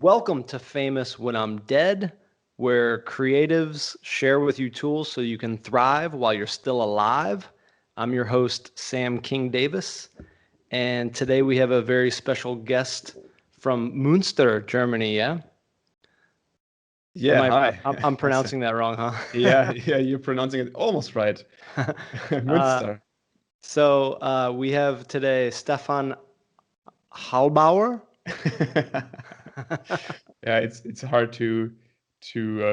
Welcome to Famous When I'm Dead, where creatives share with you tools so you can thrive while you're still alive. I'm your host, Sam King Davis, and today we have a very special guest from Münster, Germany, yeah? Yeah, hi. I'm pronouncing that wrong, huh? Yeah, you're pronouncing it almost right. Uh, Münster. we have today Stefan Halbuer. Yeah, it's hard to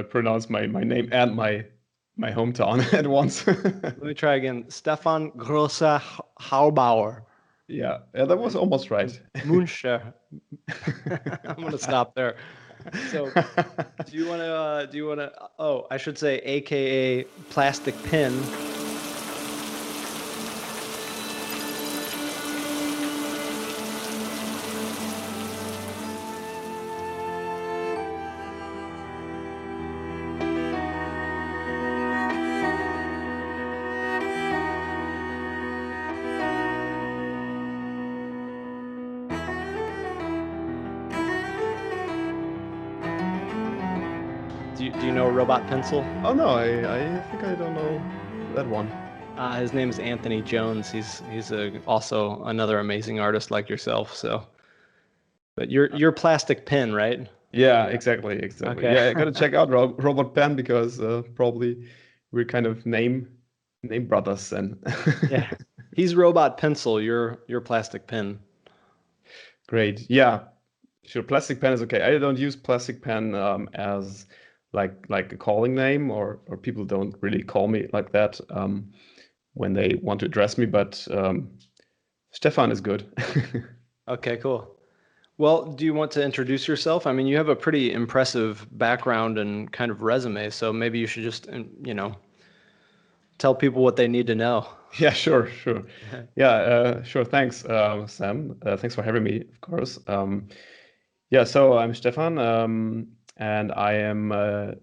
pronounce my name and my hometown at once. Let me try again. Stefan Große Halbuer. Yeah, that was almost right. Münster. I'm gonna stop there. So, do you want to, oh, I should say AKA plastic pin. Do you know Robot Pencil? Oh no, I think I don't know that one. His name is Anthony Jones. He's also another amazing artist like yourself. So, but you're plastic pin, right? Yeah, exactly. Okay. Yeah, I gotta check out Robot Pen because probably we're kind of name brothers and Yeah. He's Robot Pencil. You're plastic pin. Great. Yeah, sure. Plastic pen is okay. I don't use plastic pen as like a calling name, or people don't really call me like that when they want to address me. But Stefan is good. Okay, cool. Well, do you want to introduce yourself? I mean, you have a pretty impressive background and kind of resume, so maybe you should just, tell people what they need to know. Yeah, sure. Yeah, sure. Thanks, Sam. Thanks for having me, of course. Yeah, so I'm Stefan, and I am a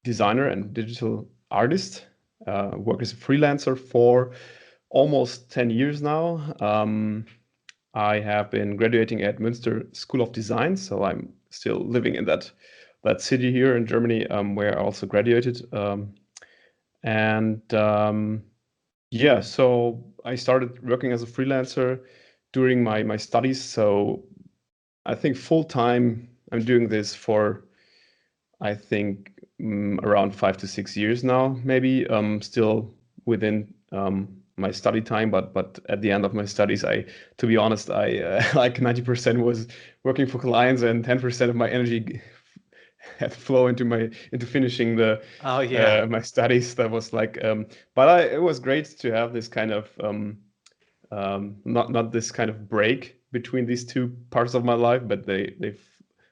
designer and digital artist. Work as a freelancer for almost 10 years now. I have been graduating at Münster School of Design, so I'm still living in that city here in Germany, where I also graduated. And yeah, so I started working as a freelancer during my studies. So I think full time I'm doing this for I think around 5 to 6 years now, maybe still within my study time, but at the end of my studies, to be honest, I like 90% was working for clients and 10% of my energy had to flow into finishing the Oh yeah. my studies. That was like, it was great to have this kind of not this kind of break between these two parts of my life, but they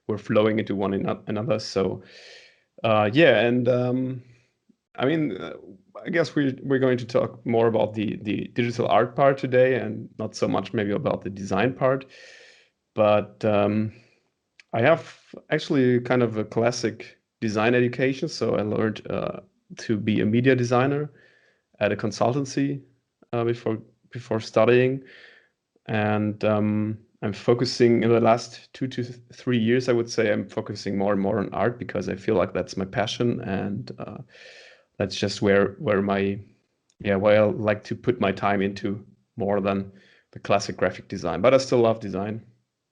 were flowing into one another. So yeah, and I mean, I guess we're going to talk more about the digital art part today, and not so much maybe about the design part. But I have actually kind of a classic design education, so I learned to be a media designer at a consultancy before studying, and I'm focusing in the last 2 to 3 years. I would say I'm focusing more and more on art because I feel like that's my passion, and that's just where where I like to put my time into more than the classic graphic design. But I still love design.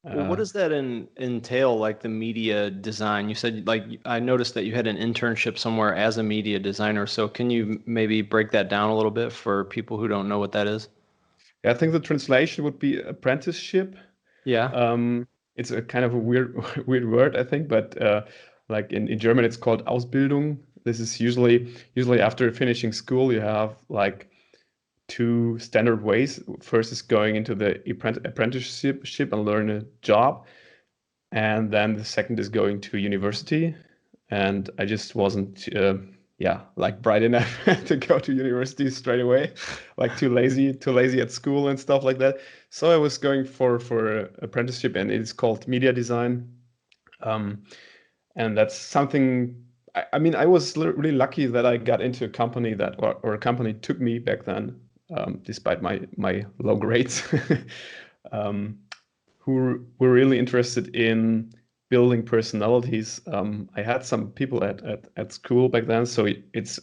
Well, what does that entail, like the media design? You said, like, I noticed that you had an internship somewhere as a media designer. So can you maybe break that down a little bit for people who don't know what that is? I think the translation would be apprenticeship. Yeah. It's a kind of a weird weird word, I think, but like in German, it's called Ausbildung. This is usually after finishing school, you have like two standard ways. First is going into the apprenticeship and learn a job, and then the second is going to university. And I just wasn't like bright enough to go to university straight away, like too lazy at school and stuff like that. So I was going for apprenticeship, and it's called media design. And that's something, I mean, I was really lucky that I got into a company or a company took me back then, despite my low grades, who were really interested in building personalities. I had some people at school back then, so it's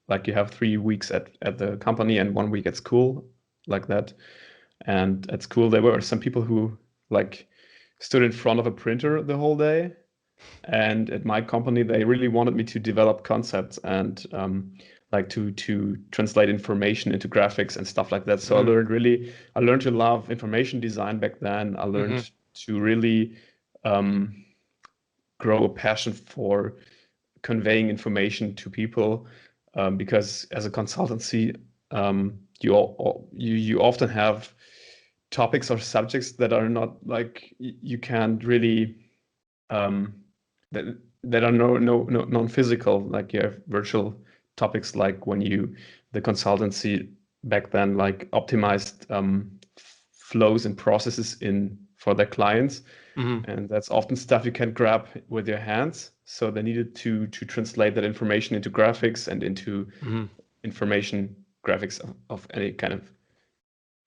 like you have 3 weeks at the company and 1 week at school, like that. And at school, there were some people who like stood in front of a printer the whole day. And at my company, they really wanted me to develop concepts and like to translate information into graphics and stuff like that. So I learned to love information design back then. I learned to really grow a passion for conveying information to people, because as a consultancy, you often have topics or subjects that are not like you can't really that are no non-physical. Like you have virtual topics, like when the consultancy back then like optimized flows and processes for their clients. And that's often stuff you can grab with your hands. So they needed to translate that information into graphics and into information graphics of any kind of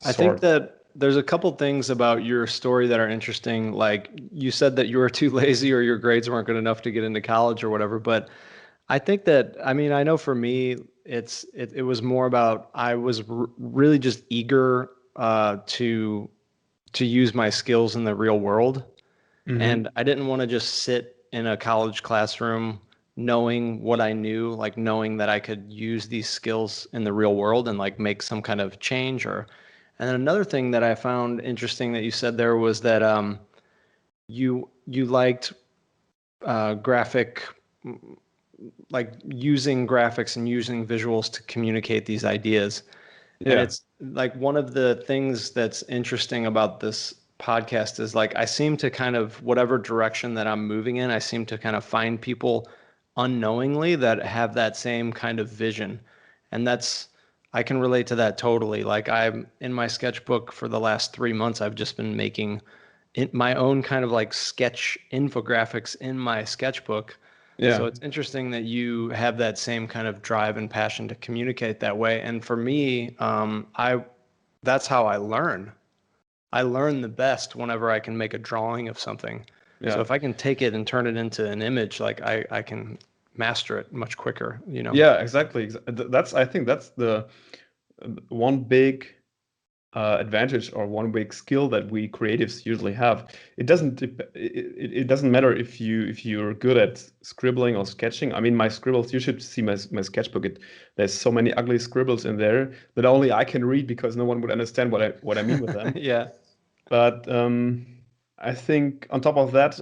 sort. I think that there's a couple things about your story that are interesting. Like you said that you were too lazy or your grades weren't good enough to get into college or whatever. But I think that, I mean, I know for me, it was more about I was really just eager to use my skills in the real world. And I didn't want to just sit in a college classroom knowing what I knew, like knowing that I could use these skills in the real world and like make some kind of change. And then another thing that I found interesting that you said there was that you liked graphic, like using graphics and using visuals to communicate these ideas. And it's like one of the things that's interesting about this podcast is like I seem to kind of, whatever direction that I'm moving in, I seem to kind of find people unknowingly that have that same kind of vision. And I can relate to that totally. Like I'm in my sketchbook for the last 3 months, I've just been making my own kind of like sketch infographics in my sketchbook. So it's interesting that you have that same kind of drive and passion to communicate that way. And for me, that's how I learn. I learn the best whenever I can make a drawing of something. So if I can take it and turn it into an image, like I can master it much quicker, you know? Yeah, exactly. I think that's the one big advantage or one big skill that we creatives usually have. It doesn't matter if you're good at scribbling or sketching. I mean, my scribbles, you should see my sketchbook. There's so many ugly scribbles in there that only I can read because no one would understand what I mean with them. Yeah. But I think on top of that,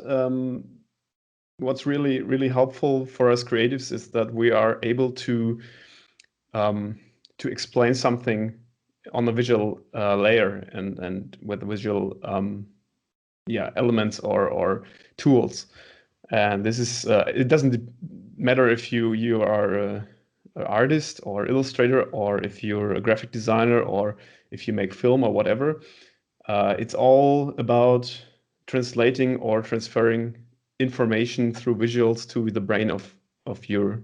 what's really, really helpful for us creatives is that we are able to explain something on the visual layer and with the visual elements or tools. And this is it doesn't matter if you are an artist or illustrator, or if you're a graphic designer, or if you make film or whatever. It's all about translating or transferring information through visuals to the brain of your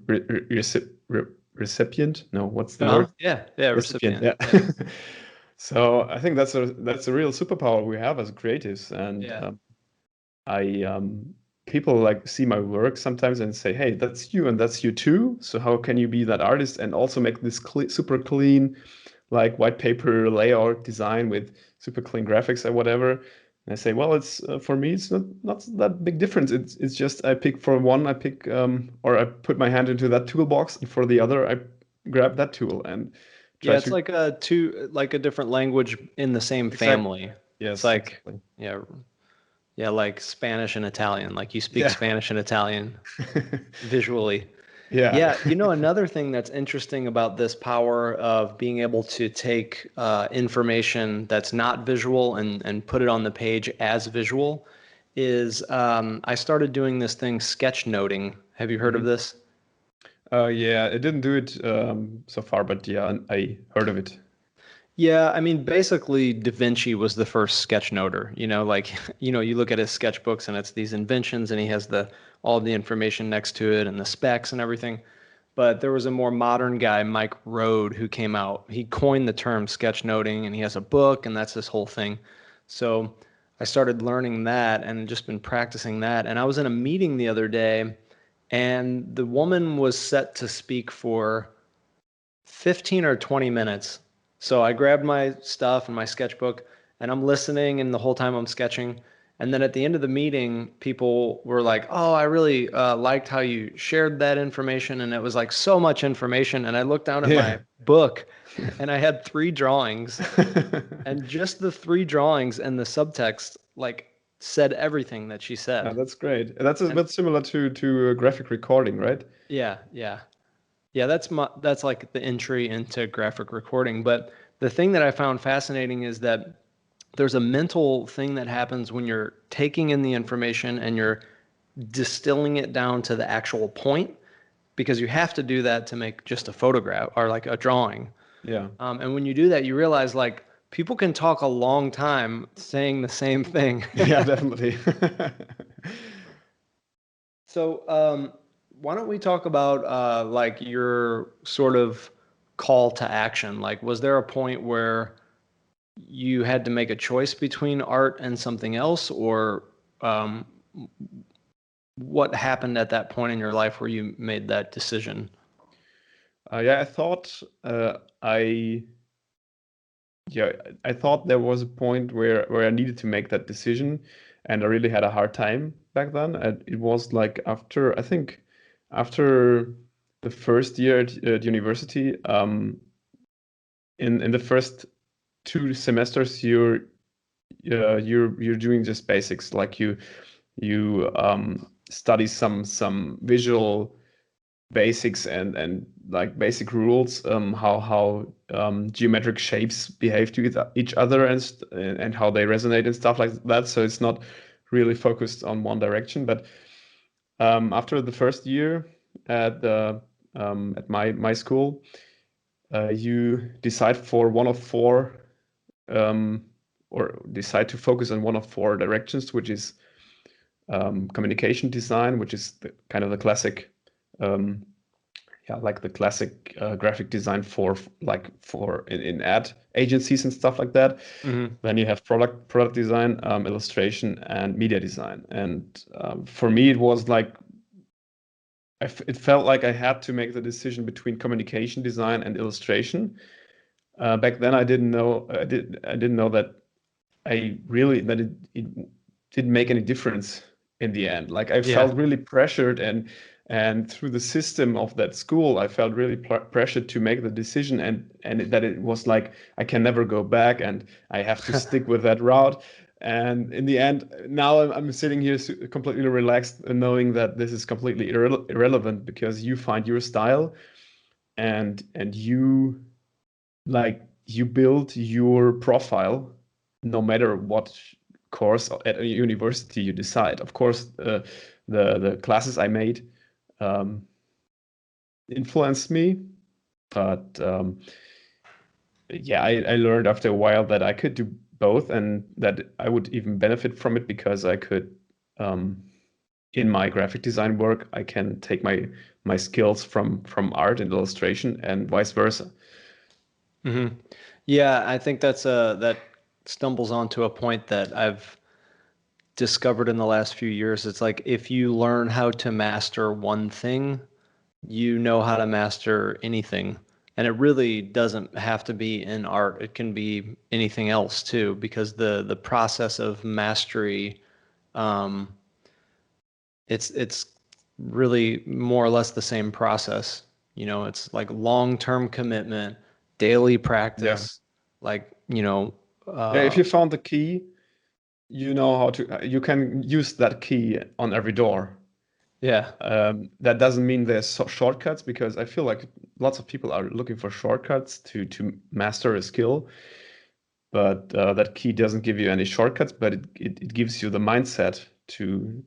recipient. No, what's the word? Yeah, recipient. Yeah. So I think that's a real superpower we have as creatives. And people like see my work sometimes and say, hey, that's you and that's you too. So how can you be that artist and also make this super clean, like white paper layout design with super clean graphics or whatever? And I say, well, it's for me, it's not that big difference. It's just I pick for one, or I put my hand into that toolbox, and for the other, I grab that tool and it's like a different language in the same family. Yes, it's like like Spanish and Italian. Like you speak Spanish and Italian visually. Yeah. You know, another thing that's interesting about this power of being able to take information that's not visual and put it on the page as visual is I started doing this thing, sketchnoting. Have you heard of this? Yeah, I didn't do it so far, but yeah, I heard of it. Yeah, I mean, basically, Da Vinci was the first sketchnoter. You know, like, you know, you look at his sketchbooks and it's these inventions, and he has all the information next to it and the specs and everything. But there was a more modern guy, Mike Road, who came out. He coined the term sketchnoting, and he has a book, and that's this whole thing. So I started learning that and just been practicing that. And I was in a meeting the other day, and the woman was set to speak for 15 or 20 minutes. So I grabbed my stuff and my sketchbook, and I'm listening, and the whole time I'm sketching. And then at the end of the meeting, people were like, "Oh, I really liked how you shared that information." And it was like so much information. And I looked down at my book, and I had 3 drawings, and just the 3 drawings and the subtext like said everything that she said. That's great. That's a bit similar to graphic recording, right? Yeah, yeah. Yeah, that's like the entry into graphic recording. But the thing that I found fascinating is that there's a mental thing that happens when you're taking in the information and you're distilling it down to the actual point, because you have to do that to make just a photograph or like a drawing. Yeah. And when you do that, you realize like people can talk a long time saying the same thing. Yeah, definitely. So, why don't we talk about like your sort of call to action? Like, was there a point where you had to make a choice between art and something else, or what happened at that point in your life where you made that decision? Yeah, I thought there was a point where I needed to make that decision, and I really had a hard time back then. And it was like after, I think, after the first year at university, in the first 2 semesters, you're doing just basics, like you study some visual basics and like basic rules, how geometric shapes behave to each other and how they resonate and stuff like that. So it's not really focused on one direction. But after the first year at my school, you decide for one of 4 or decide to focus on one of 4 directions, which is communication design, which is kind of the classic, like the classic graphic design for in ad agencies and stuff like that. Mm-hmm. Then you have product design, illustration, and media design. And for me, it was like it felt like I had to make the decision between communication design and illustration. Back then, I didn't know that it didn't make any difference in the end. Like I felt really pressured, and through the system of that school, I felt really pressured to make the decision, and that it was like I can never go back, and I have to stick with that route. And in the end, now I'm sitting here completely relaxed, knowing that this is completely irrelevant, because you find your style, and you build your profile no matter what course at a university you decide. Of course, the classes I made influenced me, but I learned after a while that I could do both, and that I would even benefit from it, because I could, in my graphic design work, I can take my skills from art and illustration, and vice versa. Mm-hmm. Yeah, I think that stumbles onto a point that I've discovered in the last few years. It's like if you learn how to master one thing, you know how to master anything. And it really doesn't have to be in art. It can be anything else too, because the process of mastery, it's really more or less the same process. It's like long-term commitment, daily practice, like, if you found the key, you can use that key on every door. Yeah. That doesn't mean there's shortcuts, because I feel like lots of people are looking for shortcuts to master a skill. But that key doesn't give you any shortcuts, but it gives you the mindset to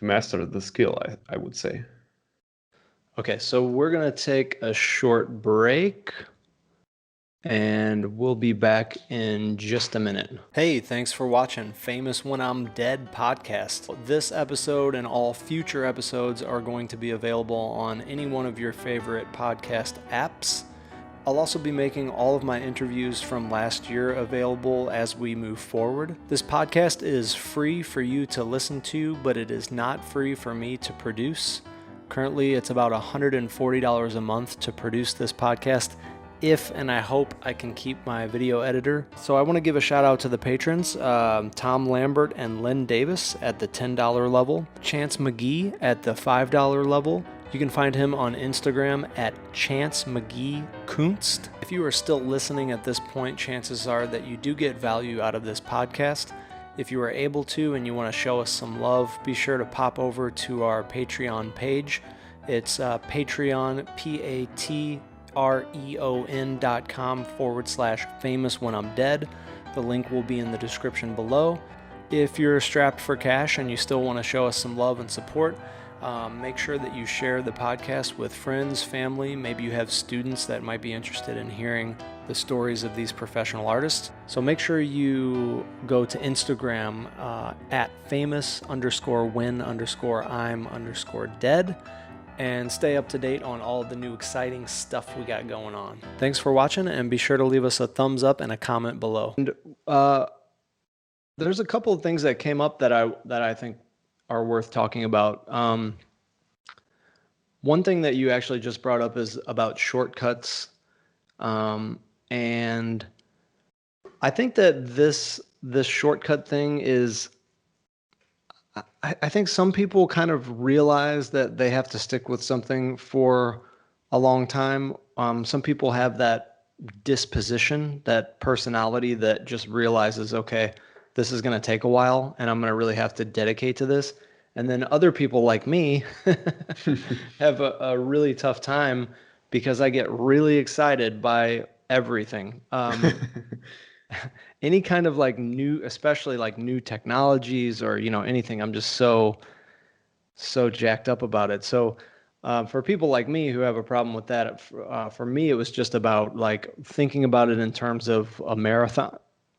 master the skill, I would say. Okay, so we're going to take a short break, and we'll be back in just a minute. Hey, thanks for watching Famous When I'm Dead podcast. This episode and all future episodes are going to be available on any one of your favorite podcast apps. I'll also be making all of my interviews from last year available as we move forward. This podcast is free for you to listen to, but it is not free for me to produce. Currently, it's about $140 a month to produce this podcast, if and I hope I can keep my video editor. So I want to give a shout out to the patrons, Tom Lambert and Lynn Davis at the $10 level, Chance McGee at the $5 level. You can find him on Instagram at Chance McGee Kunst. If you are still listening at this point, chances are that you do get value out of this podcast. If you are able to and you want to show us some love, be sure to pop over to our Patreon page. It's Patreon, patreon.com/famous when I'm dead. The link will be in the description below. If you're strapped for cash and you still want to show us some love and support, make sure that you share the podcast with friends, family. Maybe you have students that might be interested in hearing the stories of these professional artists. So make sure you go to Instagram at famous_when_I'm_dead and stay up to date on all of the new exciting stuff we got going on. Thanks for watching, and be sure to leave us a thumbs up and a comment below. And there's a couple of things that came up that I think are worth talking about. One thing that you actually just brought up is about shortcuts. And I think that this shortcut thing is, I think some people kind of realize that they have to stick with something for a long time. Some people have that disposition, that personality that just realizes, okay, this is going to take a while and I'm going to really have to dedicate to this. And then other people like me have a really tough time because I get really excited by everything. Any kind of like new, especially like new technologies or, anything, I'm just so jacked up about it. So for people like me who have a problem with that, for me, it was just about like thinking about it in terms of a marathon,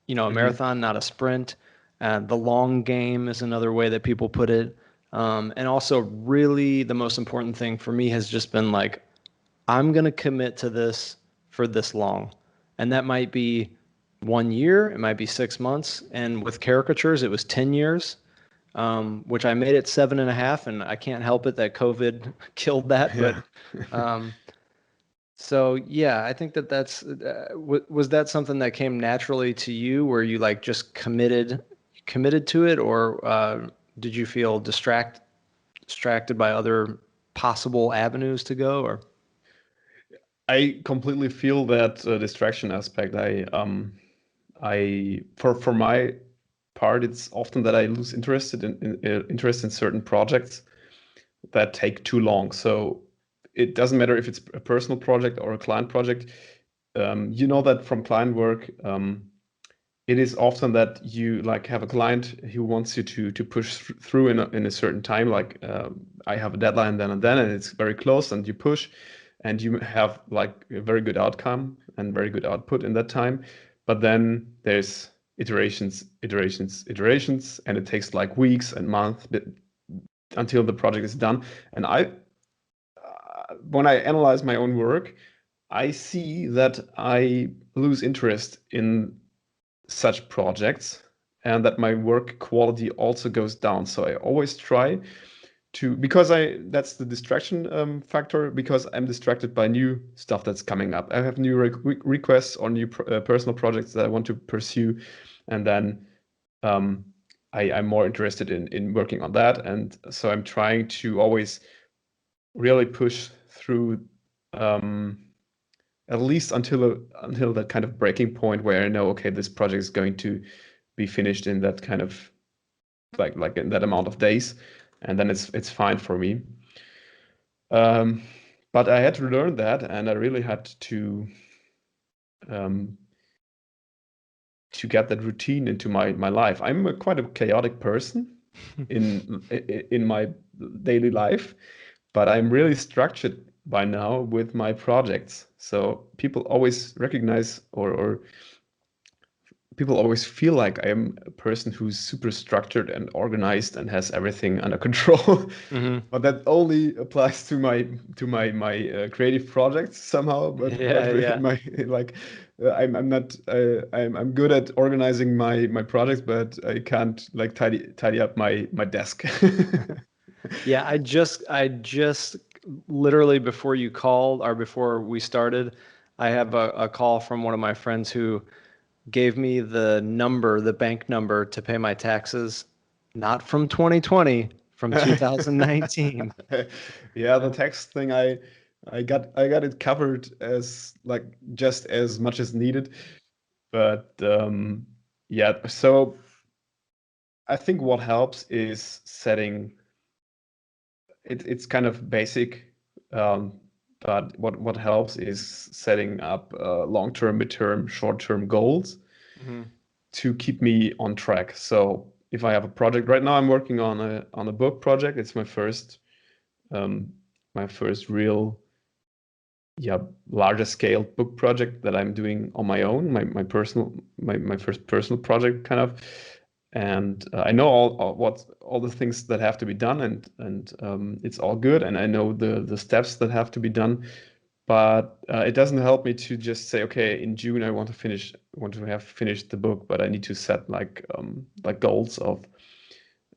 a marathon, not a sprint. The long game is another way that people put it. And also really the most important thing for me has just been like, I'm going to commit to this for this long. And that might be 1 year, it might be 6 months. And with caricatures, it was 10 years, which I made it 7.5. And I can't help it that COVID killed that. Yeah. But so, yeah, I think that's, was that something that came naturally to you where you like just committed to it, or did you feel distracted by other possible avenues to go? Or I completely feel that distraction aspect. For my part, it's often that I lose interest in certain projects that take too long. So it doesn't matter if it's a personal project or a client project. You know that from client work, it is often that you like have a client who wants you to push through in a certain time. Like I have a deadline then and then, and it's very close, and you push, and you have like a very good outcome and very good output in that time. But then there's iterations, and it takes like weeks and months until the project is done. And when I analyze my own work, I see that I lose interest in such projects and that my work quality also goes down. So I always try to, that's the distraction factor, because I'm distracted by new stuff that's coming up. I have new requests or new personal projects that I want to pursue, and then I'm more interested in working on that. And so I'm trying to always really push through at least until that kind of breaking point where I know, okay, this project is going to be finished in that kind of like in that amount of days, and then it's fine for me. But I had to learn that, and I really had to get that routine into my life. I'm quite a chaotic person in my daily life, but I'm really structured by now with my projects. So people always recognize, or people always feel like I am a person who's super structured and organized and has everything under control. But that only applies to my creative projects somehow. But Yeah. my like I'm not I'm good at organizing my projects, but I can't like tidy up my desk. Yeah, I just literally before you called or before we started, I have a call from one of my friends who gave me the bank number to pay my taxes, not from 2020, from 2019. Yeah, the text thing I got it covered as like just as much as needed. But yeah, so I think what helps is setting it's kind of basic, but what helps is setting up long-term, mid-term, short-term goals Mhm. to keep me on track. So if I have a project right now, I'm working on a book project. It's um, my first real, yeah, larger scale book project that I'm doing on my own. My first personal project kind of. And I know all the things that have to be done, and it's all good, and I know the steps that have to be done. But it doesn't help me to just say, okay, in June I want to have finished the book, but I need to set like goals of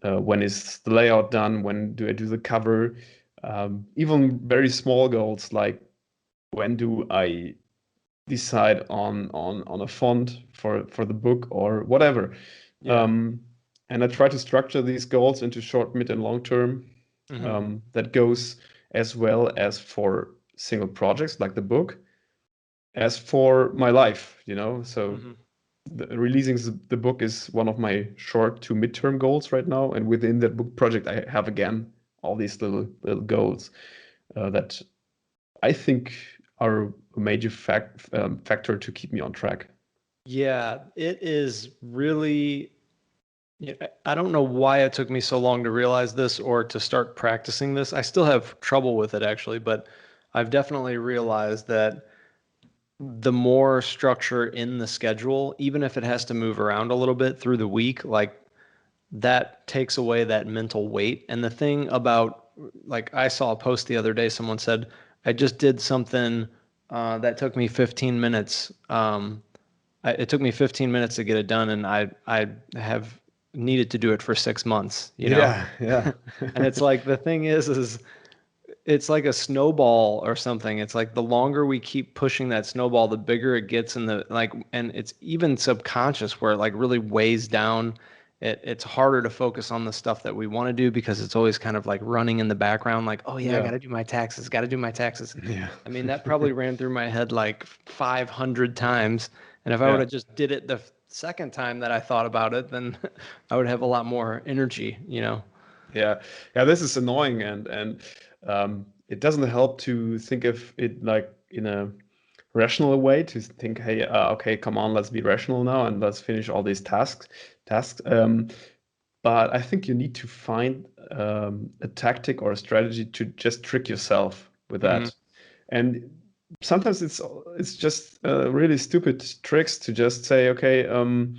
when is the layout done, when do I do the cover, even very small goals like when do I decide on a font for the book or whatever. Yeah. And I try to structure these goals into short, mid, and long term. Mhm. That goes as well as for single projects like the book, as for my life, So Mhm. releasing the book is one of my short to mid-term goals right now. And within that book project, I have again all these little goals that I think are a major factor to keep me on track. Yeah, it is really. Yeah, I don't know why it took me so long to realize this or to start practicing this. I still have trouble with it actually, but I've definitely realized that the more structure in the schedule, even if it has to move around a little bit through the week, like that takes away that mental weight. And the thing about, like, I saw a post the other day, someone said, I just did something that took me 15 minutes. It took me 15 minutes to get it done, and I have needed to do it for 6 months, you know? Yeah, yeah. And it's like the thing is it's like a snowball or something. It's like the longer we keep pushing that snowball, the bigger it gets, and the like, and it's even subconscious where it like really weighs down. It's harder to focus on the stuff that we want to do because it's always kind of like running in the background, like, oh yeah, I got Yeah, to do my taxes, got to do my taxes. yeah. I mean, that probably ran through my head like 500 times. And if I would Yeah. have just did it the second time that I thought about it, then I would have a lot more energy, you know? Yeah, yeah, this is annoying, and it doesn't help to think of it like in a rational way. To think, hey, okay, come on, let's be rational now and let's finish all these tasks. But I think you need to find a tactic or a strategy to just trick yourself with Hmm. that. And sometimes it's just really stupid tricks to just say, okay, I'm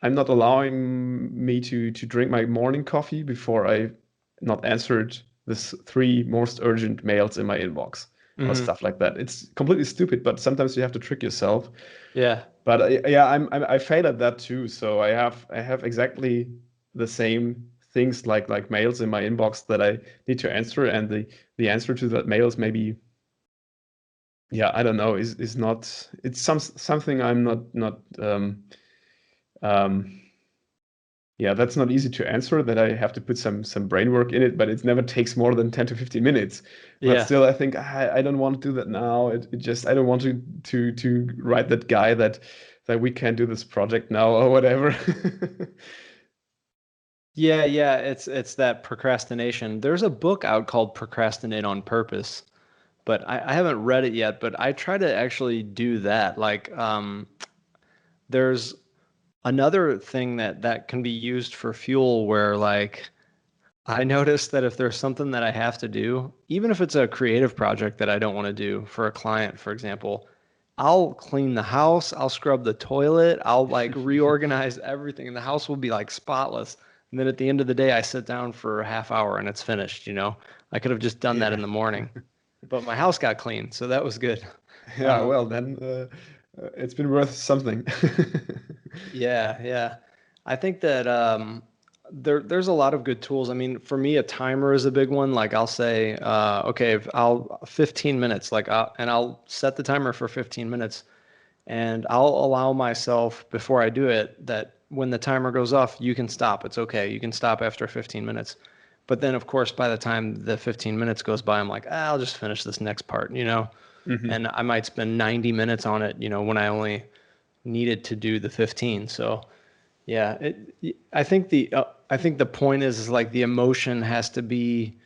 not allowing me to drink my morning coffee before I not answered this three most urgent mails in my inbox or Hmm. stuff like that. It's completely stupid, but sometimes you have to trick yourself. Yeah. But yeah, I fail at that too. So I have exactly the same things like mails in my inbox that I need to answer, and the answer to that mail is maybe, yeah, I don't know, is not, it's something I'm not um yeah, that's not easy to answer, that I have to put some brain work in it, but it never takes more than 10 to 15 minutes. But Yeah. still, I think I don't want to do that now. It just, I don't want to write that guy that we can't do this project now or whatever. Yeah, it's that procrastination. There's a book out called Procrastinate on Purpose, but I haven't read it yet, but I try to actually do that. Like, there's another thing that can be used for fuel where like I noticed that if there's something that I have to do, even if it's a creative project that I don't want to do for a client, for example, I'll clean the house, I'll scrub the toilet, I'll like reorganize everything, and the house will be like spotless. And then at the end of the day, I sit down for a half hour and it's finished, you know. I could have just done that Yeah. in the morning, but my house got clean, so that was good. Yeah, Um, well then it's been worth something. yeah, yeah. I think that there's a lot of good tools. I mean, for me, a timer is a big one. Like I'll say, okay, if I'll 15 minutes, and I'll set the timer for 15 minutes. And I'll allow myself before I do it that when the timer goes off, you can stop. It's okay. You can stop after 15 minutes. But then, of course, by the time the 15 minutes goes by, I'm like, I'll just finish this next part, you know? Hmm. And I might spend 90 minutes on it, you know, when I only needed to do the 15. So, yeah, I think the point is like the emotion has to be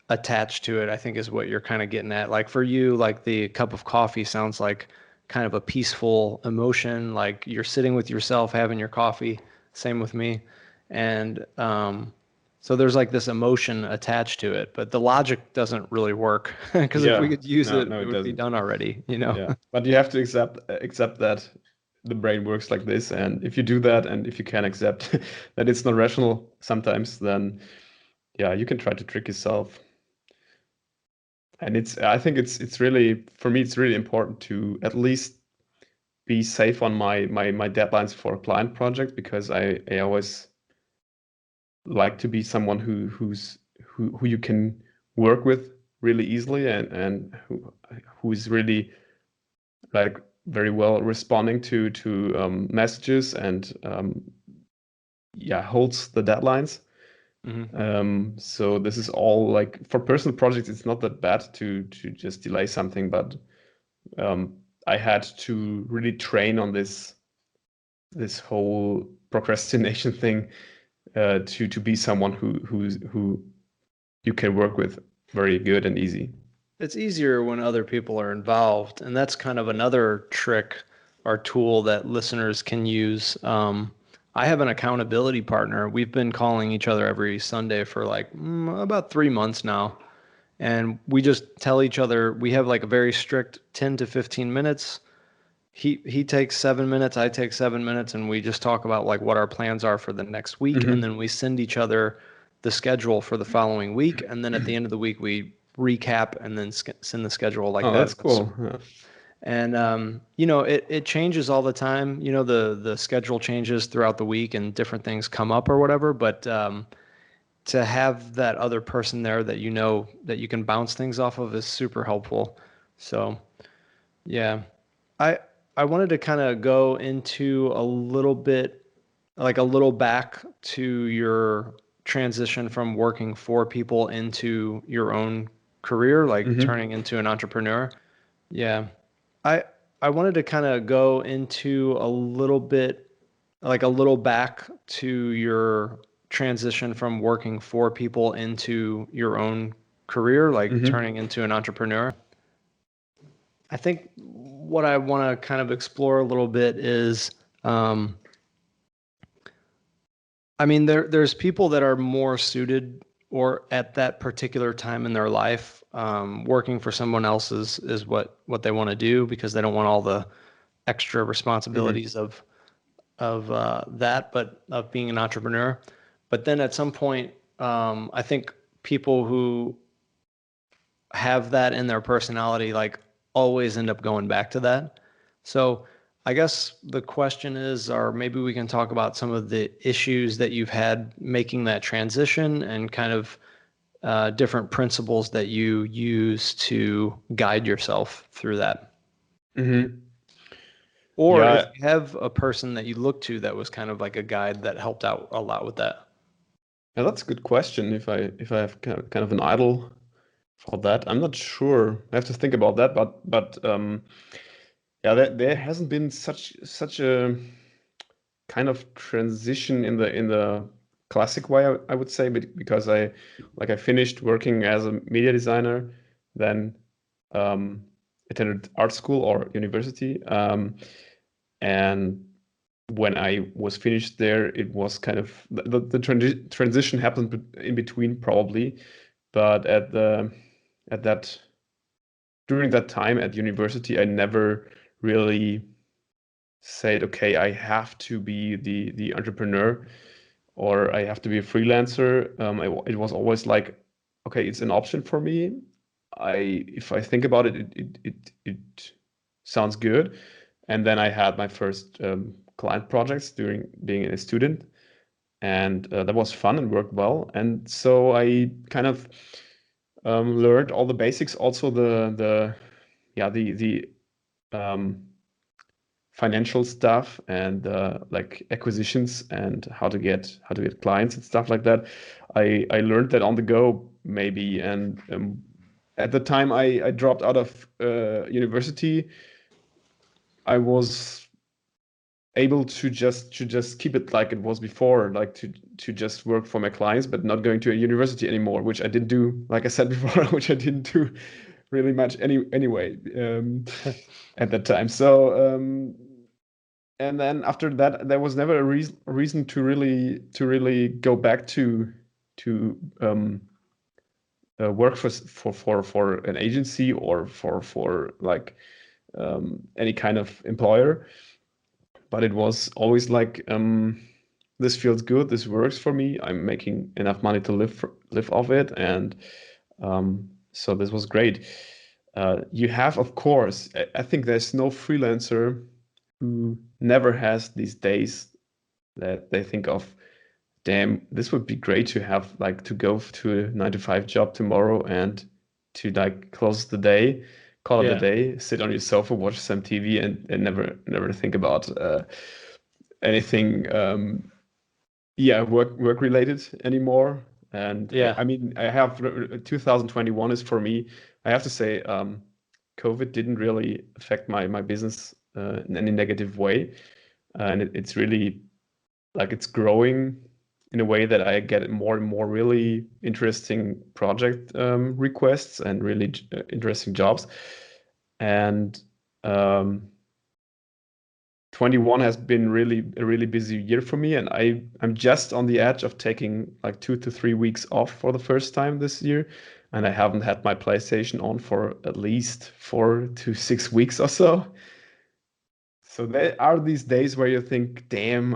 attached to it, I think is what you're kind of getting at. Like for you, like the cup of coffee sounds like kind of a peaceful emotion, like you're sitting with yourself having your coffee. Same with me. And so there's like this emotion attached to it, but the logic doesn't really work because if we Yeah, could use no, it, no, it it would be doesn't. done already, you know? Yeah, but you have to accept that the brain works like this, and if you do that, and if you can accept that it's not rational sometimes, then yeah, you can try to trick yourself. And I think it's really, for me, it's really important to at least be safe on my deadlines for a client project, because I always like to be someone who you can work with really easily, and who is really like very well responding to messages, and yeah, holds the deadlines. Hmm. So this is all like for personal projects, it's not that bad to just delay something, but um, I had to really train on this whole procrastination thing, to be someone who you can work with very good and easy. It's easier when other people are involved, and that's kind of another trick or tool that listeners can use. I have an accountability partner. We've been calling each other every Sunday for like about 3 months now, and we just tell each other we have like a very strict 10 to 15 minutes. He takes 7 minutes, I take 7 minutes, and we just talk about like what our plans are for the next week, and Hmm. then we send each other the schedule for the following week, and then at the end of the week we recap and then send the schedule like Oh, that. that's cool. Yeah. And you know, it changes all the time. You know, the schedule changes throughout the week and different things come up or whatever, but to have that other person there that you know that you can bounce things off of is super helpful. So, yeah. I I wanted to kind of go into a little bit, like a little back to your transition from working for people into your own career, like Hmm. turning into an entrepreneur. Yeah. I I wanted to kind of go into a little bit, like a little back to your transition from working for people into your own career, like Hmm. turning into an entrepreneur. I think what I want to kind of explore a little bit is, um, I mean, there's people that are more suited or at that particular time in their life, working for someone else is what they want to do because they don't want all the extra Hmm. responsibilities of that, but of being an entrepreneur. But then at some point, I think people who have that in their personality, like always end up going back to that. So I guess the question is, or maybe we can talk about some of the issues that you've had making that transition and kind of different principles that you use to guide yourself through that. Hmm. Or if Yeah, you have a person that you look to that was kind of like a guide that helped out a lot with that. yeah, that's a good question. If I have kind of an idol for that, I'm not sure. I have to think about that, but yeah, there hasn't been such a kind of transition in the classic way, I would say, because I finished working as a media designer, then um, attended art school or university, and when I was finished there, it was kind of the transition happened in between probably, but at that during that time at university, I never really said, okay, I have to be the entrepreneur, or I have to be a freelancer. It was always like, okay, it's an option for me. If I think about it, it sounds good. And then I had my first client projects during being a student, and that was fun and worked well. And so I kind of learned all the basics, also the financial stuff, and like acquisitions, and how to get clients and stuff like that. I learned that on the go, maybe. And at the time I dropped out of university, I was able to just keep it like it was before, like to just work for my clients, but not going to a university anymore, which I didn't do, like I said before, which I didn't do really much anyway at that time. So and then after that, there was never a reason to really go back to work for an agency, or for like any kind of employer. But it was always like, this feels good, this works for me, I'm making enough money to live off it. And so this was great. You have, of course, I think there's no freelancer who never has these days that they think of, damn, this would be great to have, like, to go to a 9 to 5 job tomorrow, and to like close the day, call it a day, sit on your sofa, watch some TV, and never think about anything work related anymore. And I mean, I have 2021 is, for me, I have to say, COVID didn't really affect my business in any negative way. And it's really, like, it's growing in a way that I get more and more really interesting project requests, and really interesting jobs. And 21 has been a really busy year for me, and I'm just on the edge of taking like 2 to 3 weeks off for the first time this year, and I haven't had my PlayStation on for at least 4 to 6 weeks or so. So there are these days where you think, damn,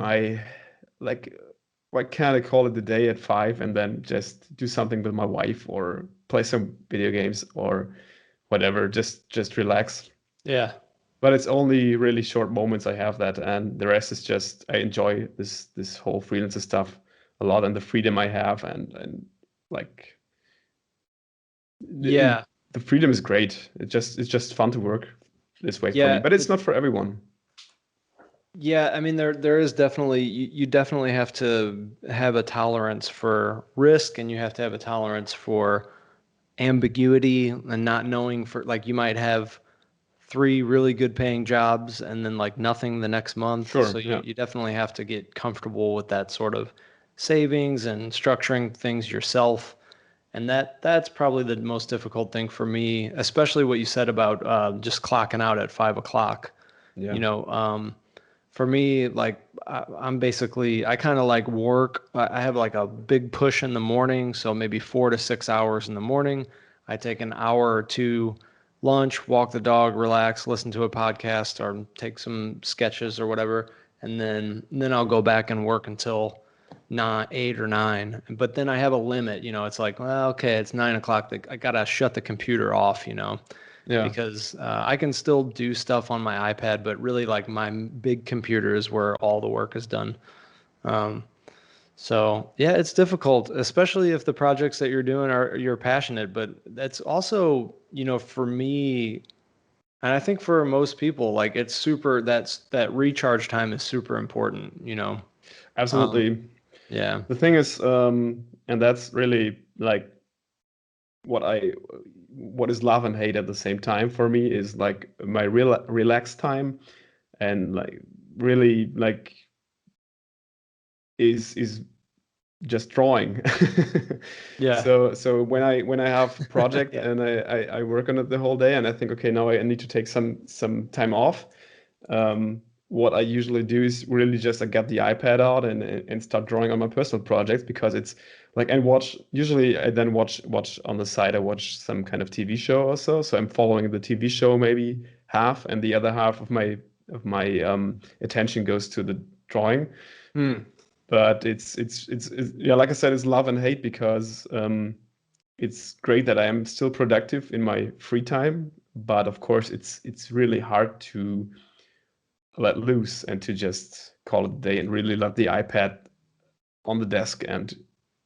why can't I call it the day at 5 and then just do something with my wife, or play some video games, or whatever, just relax. Yeah. But it's only really short moments I have that, and the rest is just, I enjoy this whole freelancer stuff a lot, and the freedom I have, and like, Yeah. the freedom is great. It's just fun to work this way for me, but it's not for everyone. Yeah, I mean, there is definitely, you definitely have to have a tolerance for risk, and you have to have a tolerance for ambiguity, and not knowing, for like, you might have 3 really good paying jobs and then like nothing the next month. Sure, So yeah. you definitely have to get comfortable with that sort of savings and structuring things yourself. And that's probably the most difficult thing for me, especially what you said about just clocking out at 5 o'clock. Yeah. You know, for me, like, I'm basically, I kind of like work. I have like a big push in the morning, so maybe 4 to 6 hours in the morning. I take an hour or two lunch, walk the dog, relax, listen to a podcast, or take some sketches or whatever, and then I'll go back and work until 8 or 9. But then I have a limit. It's like, well, okay, it's 9 o'clock. I gotta shut the computer off. Yeah. Because I can still do stuff on my iPad, but really, like, my big computer is where all the work is done. So yeah, it's difficult, especially if the projects that you're doing you're passionate. But that's also, for me, and I think for most people, like, it's super. That recharge time is super important. Absolutely. Yeah. The thing is, and that's really like what is love and hate at the same time for me, is like my relaxed time, and like really like is just drawing. Yeah. So when I have a project and I work on it the whole day, and I think, okay, now I need to take some time off. What I usually do is really just, I get the iPad out and start drawing on my personal projects, because it's like, and usually I then watch on the side, I watch some kind of TV show or so. So I'm following the TV show maybe half, and the other half of my attention goes to the drawing. But it's yeah, like I said, it's love and hate, because it's great that I am still productive in my free time, but of course it's really hard to let loose and to just call it a day and really let the iPad on the desk and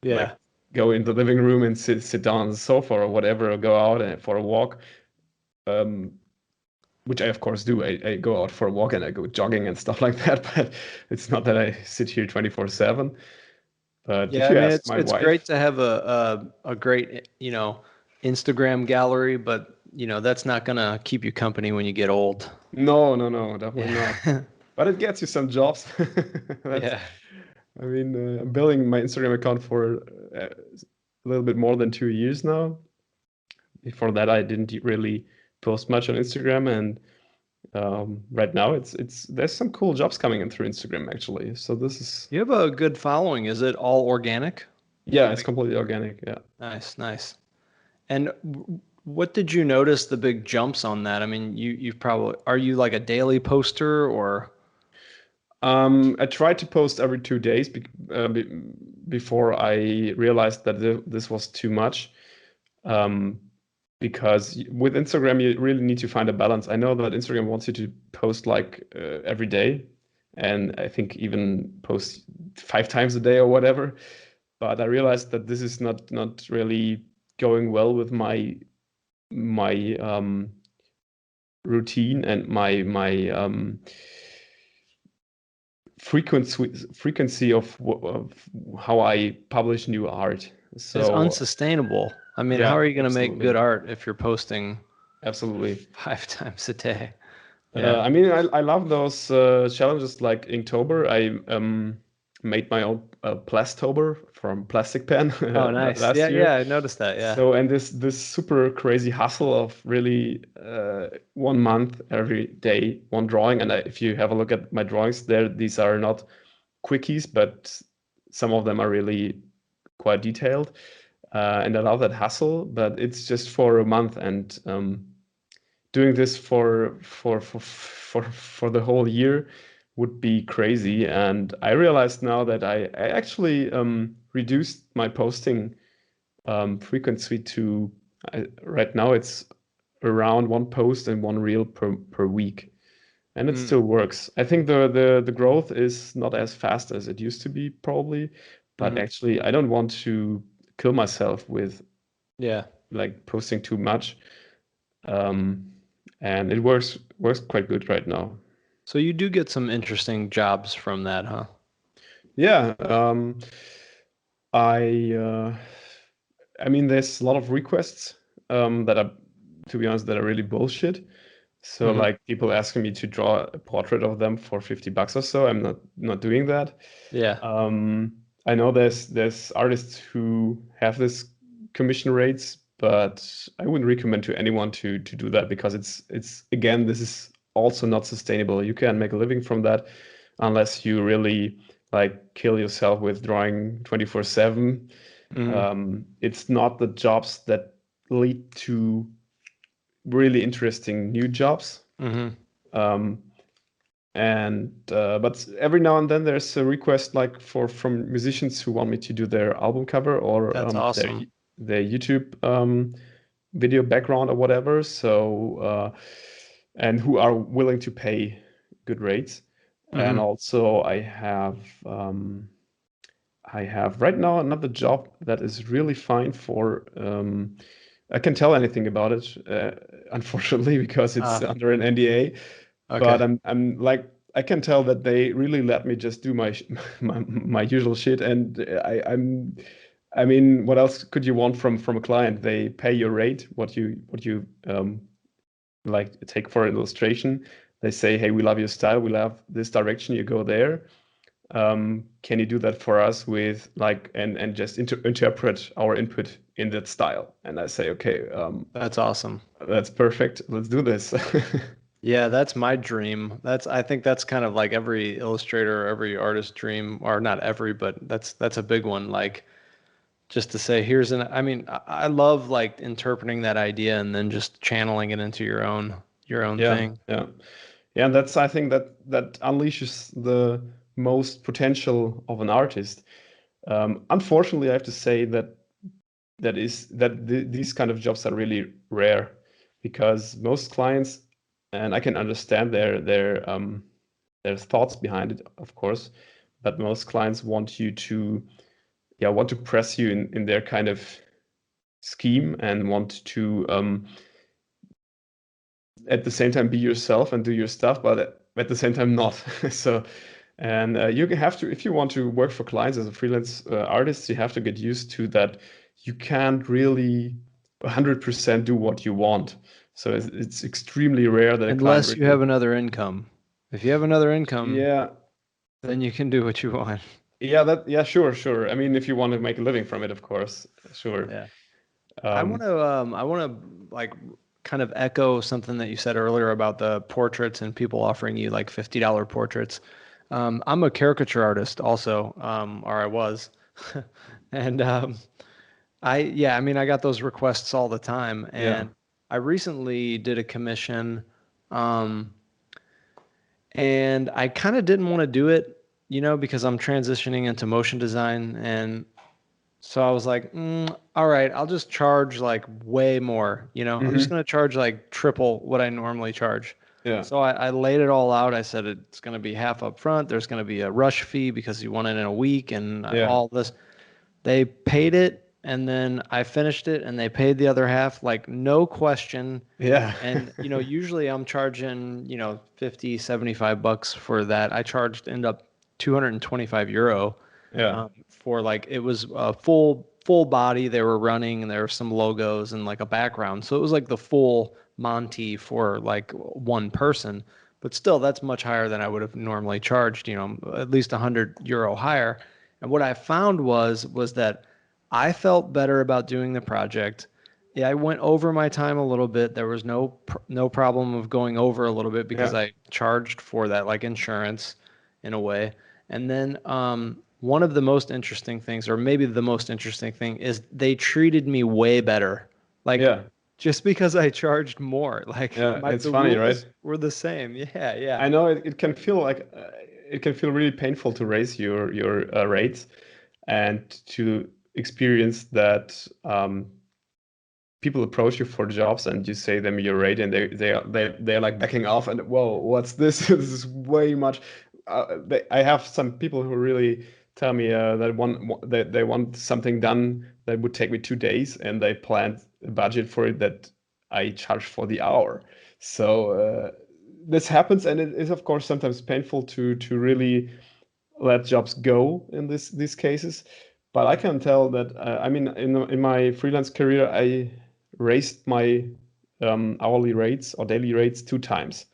like go in the living room and sit down on the sofa or whatever, or go out for a walk, which I of course do. I go out for a walk and I go jogging and stuff like that, but it's not that I sit here 24/7. But Yeah, if I you mean, ask it's my wife, great to have a great, Instagram gallery, but that's not gonna keep you company when you get old. no, definitely not. Yeah. But it gets you some jobs. Yeah. I mean, I'm building my Instagram account for a little bit more than 2 years now. Before that, I didn't really post much on Instagram, and right now there's some cool jobs coming in through Instagram actually. So this is, You have a good following. Is it all organic? yeah, it's completely organic. Yeah. Nice, nice. And what did you notice the big jumps on that? I mean, you've probably, are you like a daily poster or? I tried to post every 2 days before I realized that this was too much. Because with Instagram, you really need to find a balance. I know that Instagram wants you to post like every day, and I think even post 5 times a day or whatever. But I realized that this is not really going well with my routine and my frequency of how I publish new art. So it's unsustainable. I mean, yeah, how are you going to make absolutely. good art if you're posting Absolutely. 5 times a day? I mean, I love those challenges like Inktober. I made my own Plastober from Plastic Pen Oh, nice. last Yeah, year. yeah, I noticed that. Yeah. So, and this super crazy hustle of really 1 month every day, one drawing. And if you have a look at my drawings there, these are not quickies, but some of them are really quite detailed. And I love that hustle, but it's just for a month, and doing this for the whole year would be crazy. And I realized now that I actually reduced my posting frequency to right now it's around one post and one reel per week, and it still works. I think the growth is not as fast as it used to be probably, but actually I don't want to kill myself with like posting too much. And it works quite good right now. So you do get some interesting jobs from that, huh? Yeah. I mean, there's a lot of requests that are, to be honest, that are really bullshit. So like people asking me to draw a portrait of them for $50 or so. I'm not doing that. Yeah. I know there's artists who have this commission rates, but I wouldn't recommend to anyone to do that, because it's again, this is also not sustainable. You can't make a living from that unless you really like kill yourself with drawing 24/7. It's not the jobs that lead to really interesting new jobs. But every now and then there's a request like from musicians who want me to do their album cover or That's awesome. their YouTube video background or whatever. So and who are willing to pay good rates. And also I have right now another job that is really fine for I can't tell anything about it unfortunately, because it's under an NDA. But I'm like, I can tell that they really let me just do my my usual shit, and I mean, what else could you want from a client? They pay your rate, what you like take for an illustration. They say, hey, we love your style, we love this direction, you go there. Can you do that for us with like and just interpret our input in that style? And I say, okay, That's awesome. that's perfect. Let's do this. Yeah, that's my dream. I think that's kind of like every illustrator, every artist dream, or not every, but that's a big one. Like just to say, I mean, I love like interpreting that idea and then just channeling it into your own, your own Yeah, thing. yeah, yeah. And that's, I think, that unleashes the most potential of an artist. Unfortunately, I have to say that these kind of jobs are really rare, because most clients, and I can understand their thoughts behind it, of course, but most clients want you to, want to press you in their kind of scheme, and want to at the same time be yourself and do your stuff, but at the same time not. So, and you have to, if you want to work for clients as a freelance artist, you have to get used to that. You can't really 100% do what you want. So it's extremely rare that a client Unless you really, have another income. If you have another income, yeah, then you can do what you want. yeah, sure. I mean, if you want to make a living from it, of course, sure. Yeah. Um, I want to like kind of echo something that you said earlier about the portraits and people offering you like $50 portraits. I'm a caricature artist also, or I was. And I mean, I got those requests all the time. yeah. And I recently did a commission, um, and I kind of didn't want to do it, because I'm transitioning into motion design. And so I was like, all right, I'll just charge like way more. I'm just Hmm. going to charge like triple what I normally charge. Yeah. So I laid it all out. I said it's going to be half up front. There's going to be a rush fee because you want it in a week and Yeah. all this. They paid it, and then I finished it and they paid the other half, like no question. Yeah. And, usually I'm charging, 50, $75 for that. I charged, end up 225 euro, Yeah. for like, it was a full body. They were running and there were some logos and like a background. So it was like the full Monty for like one person, but still that's much higher than I would have normally charged, at least 100 euro higher. And what I found was that I felt better about doing the project. Yeah, I went over my time a little bit. There was no problem of going over a little bit because Yeah. I charged for that, like insurance in a way. And then one of the most interesting things, or maybe the most interesting thing, is they treated me way better. Like Yeah. just because I charged more, like Yeah. It's the funny, right? rules were the same. Yeah, yeah. I know it can feel like it can feel really painful to raise your rates, and to experience that people approach you for jobs and you say them your rate, and they're like backing off, and whoa, what's this? This is way much. I have some people who really tell me that they want something done that would take me 2 days, and they planned a budget for it that I charge for the hour. So this happens, and it is of course sometimes painful to really let jobs go in these cases. But I can tell that I mean, in my freelance career, I raised my hourly rates or daily rates 2 times,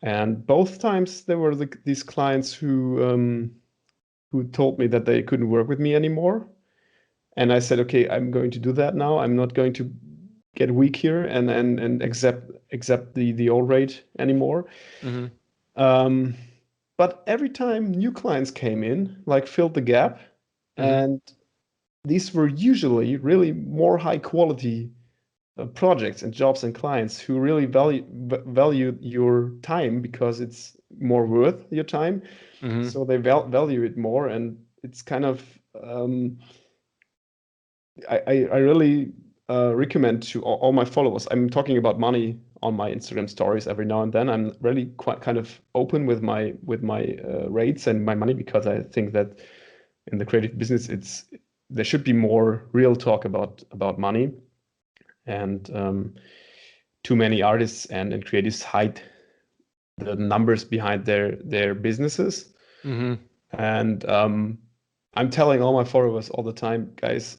and both times there were these clients who told me that they couldn't work with me anymore. And I said, okay, I'm going to do that now. I'm not going to get weak here and accept the old rate anymore. Hmm. Um, but every time new clients came in, like filled the gap, Hmm. and these were usually really more high quality projects and jobs and clients who really value your time, because it's more worth your time. Hmm. So they value it more, and it's kind of um, I really recommend to all my followers. I'm talking about money on my Instagram stories every now and then. I'm really quite kind of open with my rates and my money, because I think that in the creative business, there should be more real talk about money. And too many artists and creatives hide the numbers behind their businesses. Hmm. And I'm telling all my followers all the time, guys,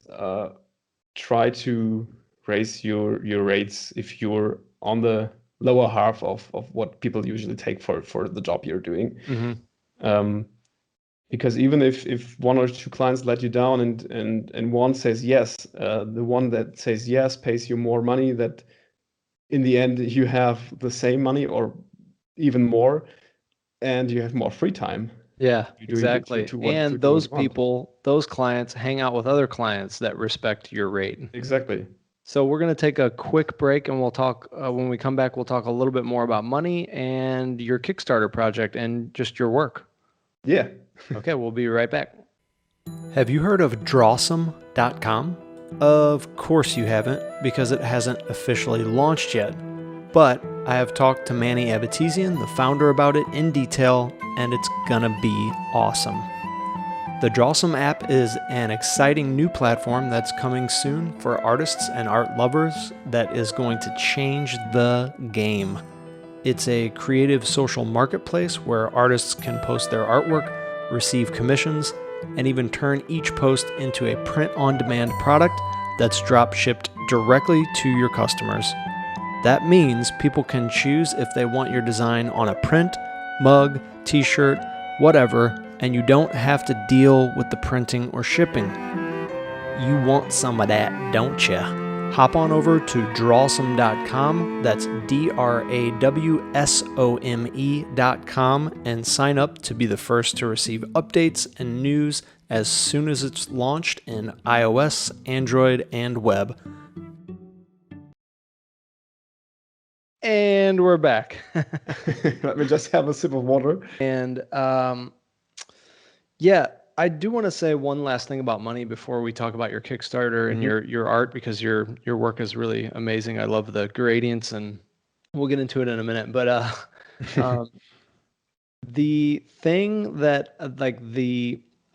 try to raise your rates if you're on the lower half of what people usually take for the job you're doing. Hmm. Um, because even if one or two clients let you down, and one says yes, the one that says yes pays you more money, that in the end you have the same money or even more, and you have more free time Yeah, to exactly. to And do what those you want. people, those clients hang out with other clients that respect your rate. Exactly. So we're going to take a quick break, and we'll talk, when we come back, we'll talk a little bit more about money and your Kickstarter project and just your work. Yeah. Okay, we'll be right back. Have you heard of Drawsome.com? Of course you haven't, because it hasn't officially launched yet. But I have talked to Manny Abatizian, the founder, about it in detail, and it's gonna be awesome. The Drawsome app is an exciting new platform that's coming soon for artists and art lovers that is going to change the game. It's a creative social marketplace where artists can post their artwork, receive commissions, and even turn each post into a print-on-demand product that's drop-shipped directly to your customers. That means people can choose if they want your design on a print, mug, t-shirt, whatever, and you don't have to deal with the printing or shipping. You want some of that, don't you? Hop on over to Drawsome.com, that's DRAWSOME.com, and sign up to be the first to receive updates and news as soon as it's launched in iOS, Android, and web. And we're back. Let me just have a sip of water. And yeah, I do want to say one last thing about money before we talk about your Kickstarter and your art, because your work is really amazing. I love the gradients, and we'll get into it in a minute. But the thing that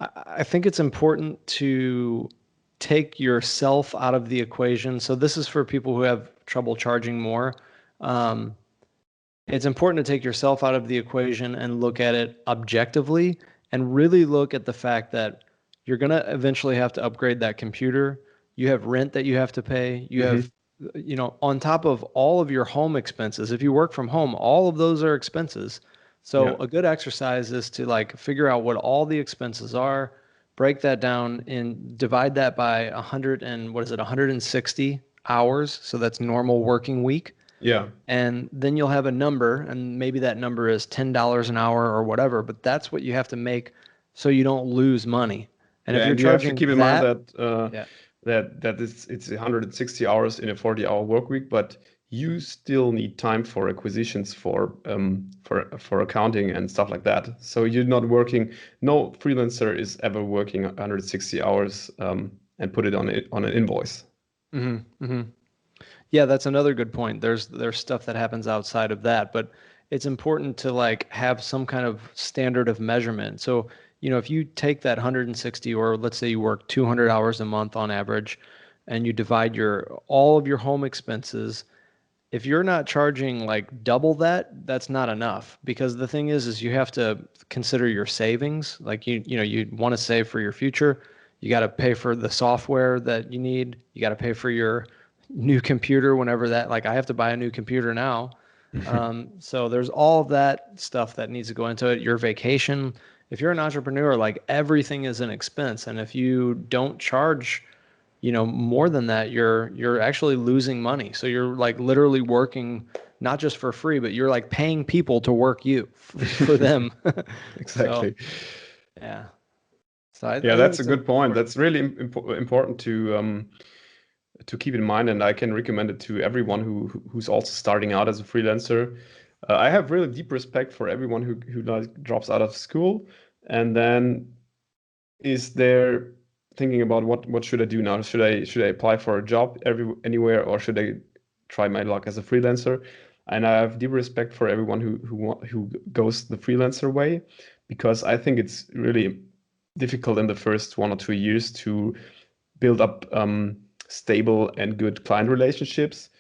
I think it's important to take yourself out of the equation. So this is for people who have trouble charging more. It's important to take yourself out of the equation and look at it objectively, and really look at the fact that you're going to eventually have to upgrade that computer. You have rent that you have to pay. You have, on top of all of your home expenses, if you work from home, all of those are expenses. So a good exercise is to figure out what all the expenses are, break that down and divide that by 160 hours. So that's normal working week. Yeah. And then you'll have a number, and maybe that number is $10 an hour or whatever, but that's what you have to make so you don't lose money. And if you're charging, you have to keep in mind that it's 160 hours in a 40-hour work week, but you still need time for acquisitions, for accounting and stuff like that. So you're not working. No freelancer is ever working 160 hours and put it on an invoice. Yeah, that's another good point. There's stuff that happens outside of that, but it's important to have some kind of standard of measurement. So, if you take that 160, or let's say you work 200 hours a month on average, and you divide all of your home expenses, if you're not charging double that, that's not enough. Because the thing is you have to consider your savings. You want to save for your future. You got to pay for the software that you need. You got to pay for your new computer whenever that, I have to buy a new computer now. So there's all of that stuff that needs to go into it. Your vacation. If you're an entrepreneur, everything is an expense. And if you don't charge, more than that, you're actually losing money. So you're literally working not just for free, but you're paying people to work for them. Exactly. So, yeah. So that's a good point. That's really important to keep in mind, and I can recommend it to everyone who's also starting out as a freelancer. I have really deep respect for everyone who drops out of school and then is there thinking about what should I do now? Should I apply for a job anywhere, or should I try my luck as a freelancer? And I have deep respect for everyone who goes the freelancer way, because I think it's really difficult in the first 1 or 2 years to build up stable and good client relationships.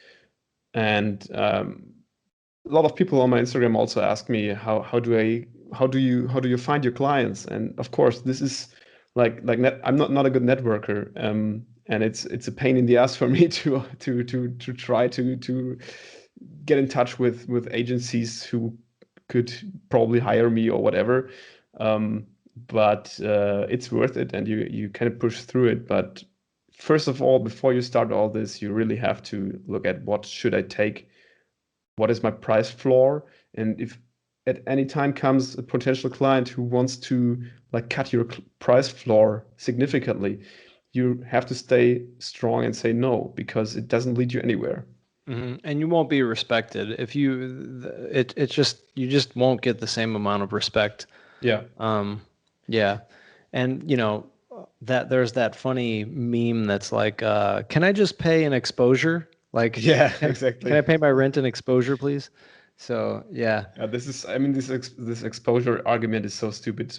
And a lot of people on my Instagram also ask me how do you find your clients? And of course, this is I'm not a good networker, and it's a pain in the ass for me to try to get in touch with agencies who could probably hire me or whatever. But it's worth it, and you kind of push through it. But first of all, before you start all this, you really have to look at what should I take, what is my price floor, and if at any time comes a potential client who wants to cut your price floor significantly, you have to stay strong and say no, because it doesn't lead you anywhere. And you won't be respected if it's just, you just won't get the same amount of respect. Yeah. Yeah. And that there's that funny meme that's like, can I just pay an exposure? Like, Yeah, can exactly. I pay my rent and exposure, please? So yeah. This exposure argument is so stupid.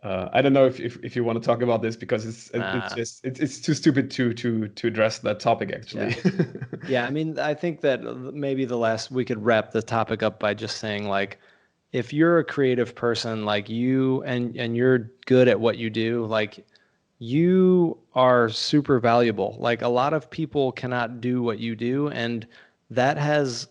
I don't know if you want to talk about this, because it's too stupid to address that topic, actually. Yeah. Yeah, I mean, I think that maybe we could wrap the topic up by just saying, like, if you're a creative person, like you, and you're good at what you do, like, you are super valuable. Like, a lot of people cannot do what you do, and that has,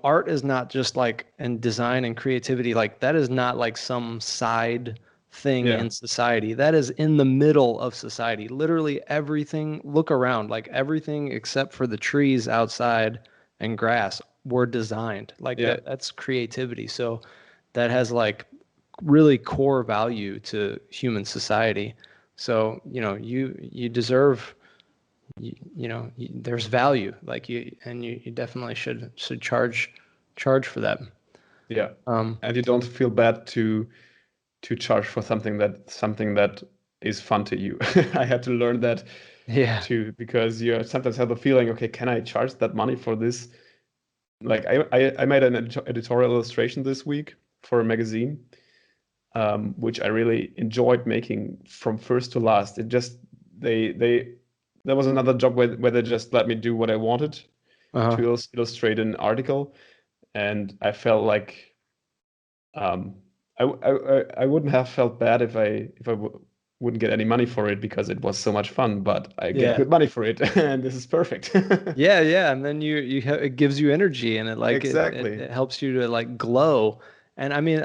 art is not just like, and design and creativity, like that is not like some side thing Yeah. in society. That is in the middle of society. Literally everything, look around, like everything except for the trees outside and grass were designed. Like Yeah. that's creativity. So that has like really core value to human society. So, you deserve, there's value, like you definitely should charge for that. Yeah. Um, And you don't feel bad to charge for something that is fun to you. I had to learn that yeah. too, because you sometimes have the feeling, okay, can I charge that money for this? Like I made an editorial illustration this week for a magazine, which I really enjoyed making from first to last. It just there was another job where they just let me do what I wanted Uh-huh. to illustrate an article, and I felt like um, I wouldn't have felt bad if I wouldn't get any money for it, because it was so much fun. But I get Yeah. good money for it, and this is perfect. Yeah, yeah, and then it gives you energy, and Exactly. it helps you to like glow. And I mean,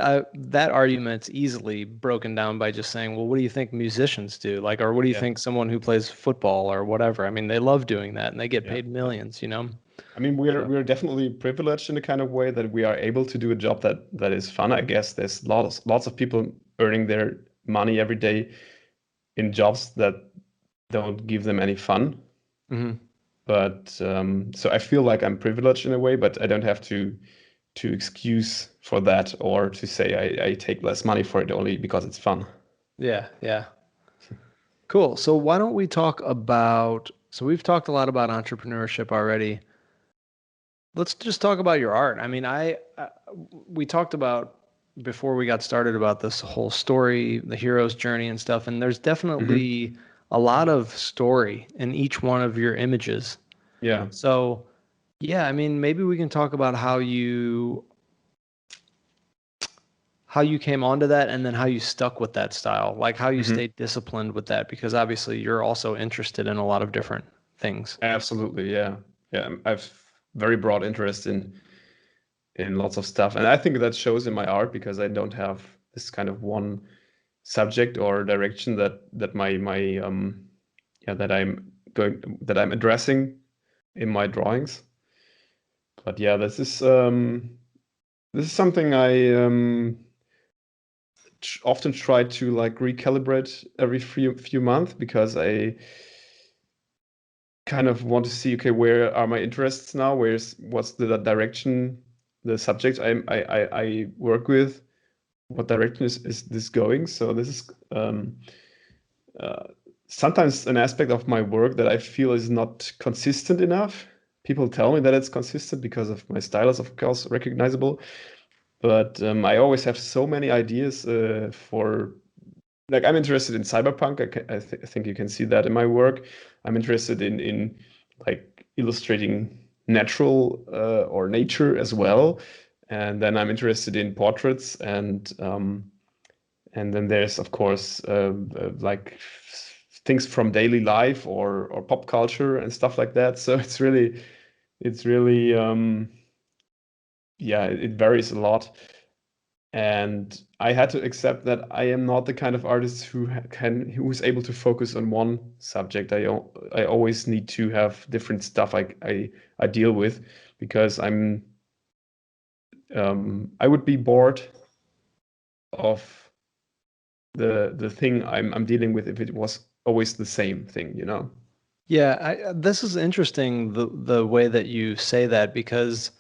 that argument's easily broken down by just saying, well, what do you think musicians do? Like, or what do you Yeah. think someone who plays football or whatever? I mean, they love doing that and they get Yeah. paid millions, I mean, we're So, we're definitely privileged in a kind of way that we are able to do a job that is fun. I guess there's lots of people earning their money every day in jobs that don't give them any fun. mhm. But so I feel like I'm privileged in a way, but I don't have to excuse for that, or to say I take less money for it only because it's fun. Yeah, yeah. Cool. So why don't we talk about, so we've talked a lot about entrepreneurship already. Let's just talk about your art. I mean, we talked about before we got started about this whole story, the hero's journey and stuff, and there's Hmm. definitely a lot of story in each one of your images. Yeah. So, yeah, I mean, maybe we can talk about how you came onto that, and then how you stuck with that style, like how you Hmm. stayed disciplined with that, because obviously you're also interested in a lot of different things. Absolutely. Yeah. Yeah. I've very broad interest in lots of stuff, and I think that shows in my art, because I don't have this kind of one subject or direction that my yeah that I'm addressing in my drawings. But yeah, this is something I often try to like recalibrate every few months, because I kind of want to see, okay, where are my interests now? What's the direction, the subject I work with? What direction is this going? So this is uh, sometimes an aspect of my work that I feel is not consistent enough. People tell me that it's consistent because of my style is, of course, recognizable. But I always have so many ideas for, like, I'm interested in cyberpunk. I think you can see that in my work. I'm interested in like illustrating natural or nature as well. And then I'm interested in portraits, and then there's, of course, like things from daily life or pop culture and stuff like that. So it's really yeah, it varies a lot. And I had to accept that I am not the kind of artist who's able to focus on one subject. I always need to have different stuff I deal with, because I would be bored of the thing I'm dealing with if it was always the same thing, Yeah, this is interesting, the way that you say that, because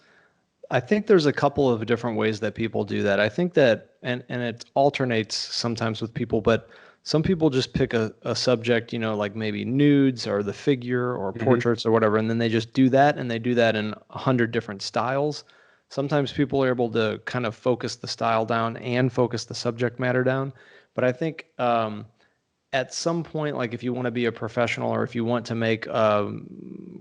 I think there's a couple of different ways that people do that. I think that, and it alternates sometimes with people, but some people just pick a subject, like maybe nudes or the figure or Hmm. portraits or whatever, and then they just do that, and they do that in 100 different styles. Sometimes people are able to kind of focus the style down and focus the subject matter down. But I think at some point, like if you want to be a professional or if you want to make a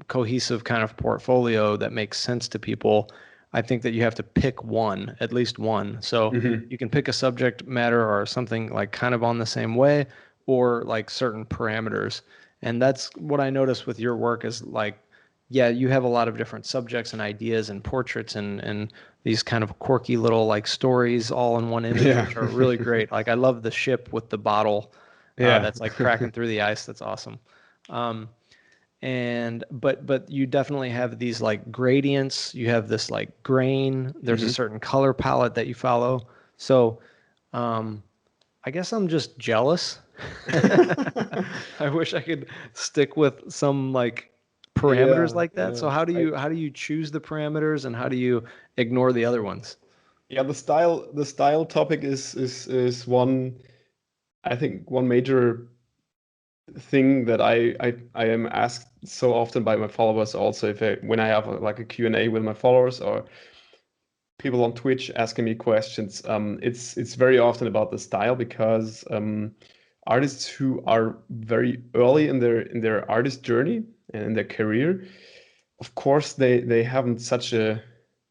cohesive kind of portfolio that makes sense to people, I think that you have to pick one, at least one. So Hmm. you can pick a subject matter or something like kind of on the same way, or like certain parameters. And that's what I noticed with your work is like, yeah, you have a lot of different subjects and ideas and portraits and these kind of quirky little like stories all in one image, Yeah. which are really great. Like I love the ship with the bottle Yeah. that's like cracking through the ice. That's awesome. Um, and but you definitely have these like gradients. You have this like grain. There's a Hmm. certain color palette that you follow. So um, I guess I'm just jealous. I wish I could stick with some like parameters Yeah, like that. yeah. So how do you choose the parameters and how do you ignore the other ones? Yeah, the style topic is one, I think, one major thing that I am asked so often by my followers also, when I have like a Q&A with my followers or people on Twitch asking me questions. It's very often about the style, because artists who are very early in their artist journey and in their career, of course they haven't such a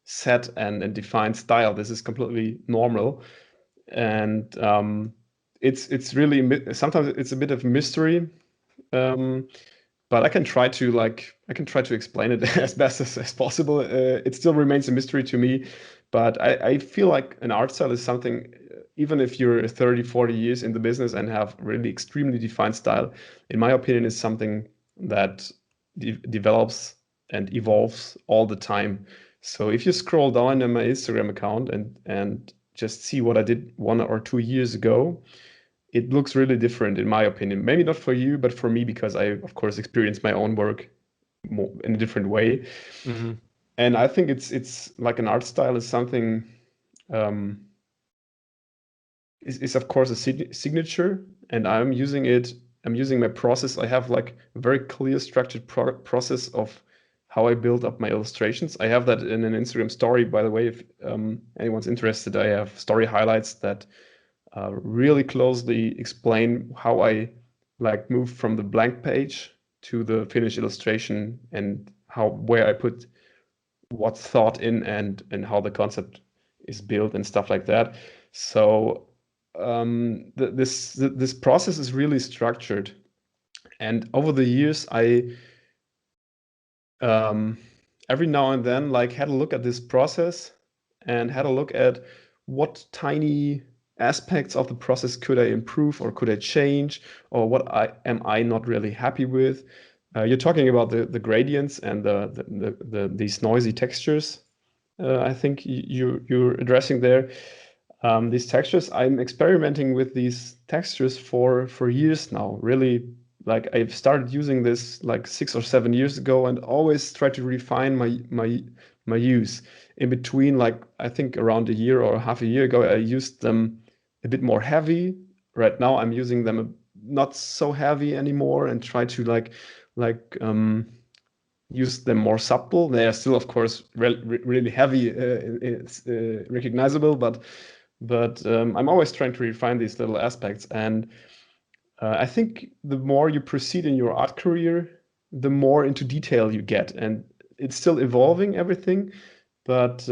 set and defined style. This is completely normal, and it's really sometimes it's a bit of mystery. Um, but I can try to explain it as best as possible. It still remains a mystery to me, but I feel like an art style is something, even if you're 30, 40 years in the business and have really extremely defined style, in my opinion, is something that develops and evolves all the time. So if you scroll down on my Instagram account and just see what I did 1 or 2 years ago, it looks really different in my opinion. Maybe not for you, but for me, because I, of course, experience my own work more in a different way. Hmm. And I think it's like an art style is something, um, is of course a signature, and I'm using it. I'm using my process. I have like a very clear structured process of how I build up my illustrations. I have that in an Instagram story, by the way. If anyone's interested, I have story highlights that really closely explain how I like move from the blank page to the finished illustration, and how where I put what thought in, and how the concept is built and stuff like that. So this process is really structured, and over the years I um, every now and then like had a look at this process and had a look at what tiny aspects of the process could I improve or could I change, or what I not really happy with. You're talking about the gradients and these noisy textures. I think you're addressing there. These textures, I'm experimenting with these textures for years now. Really, like I've started using this like 6 or 7 years ago, and always try to refine my use. In between, like I think around a year or half a year ago, I used them a bit more heavy. Right now, I'm using them not so heavy anymore, and try to like use them more subtle. They are still, of course, really heavy. It's recognizable, but I'm always trying to refine these little aspects. And I think the more you proceed in your art career, the more into detail you get, and it's still evolving everything. But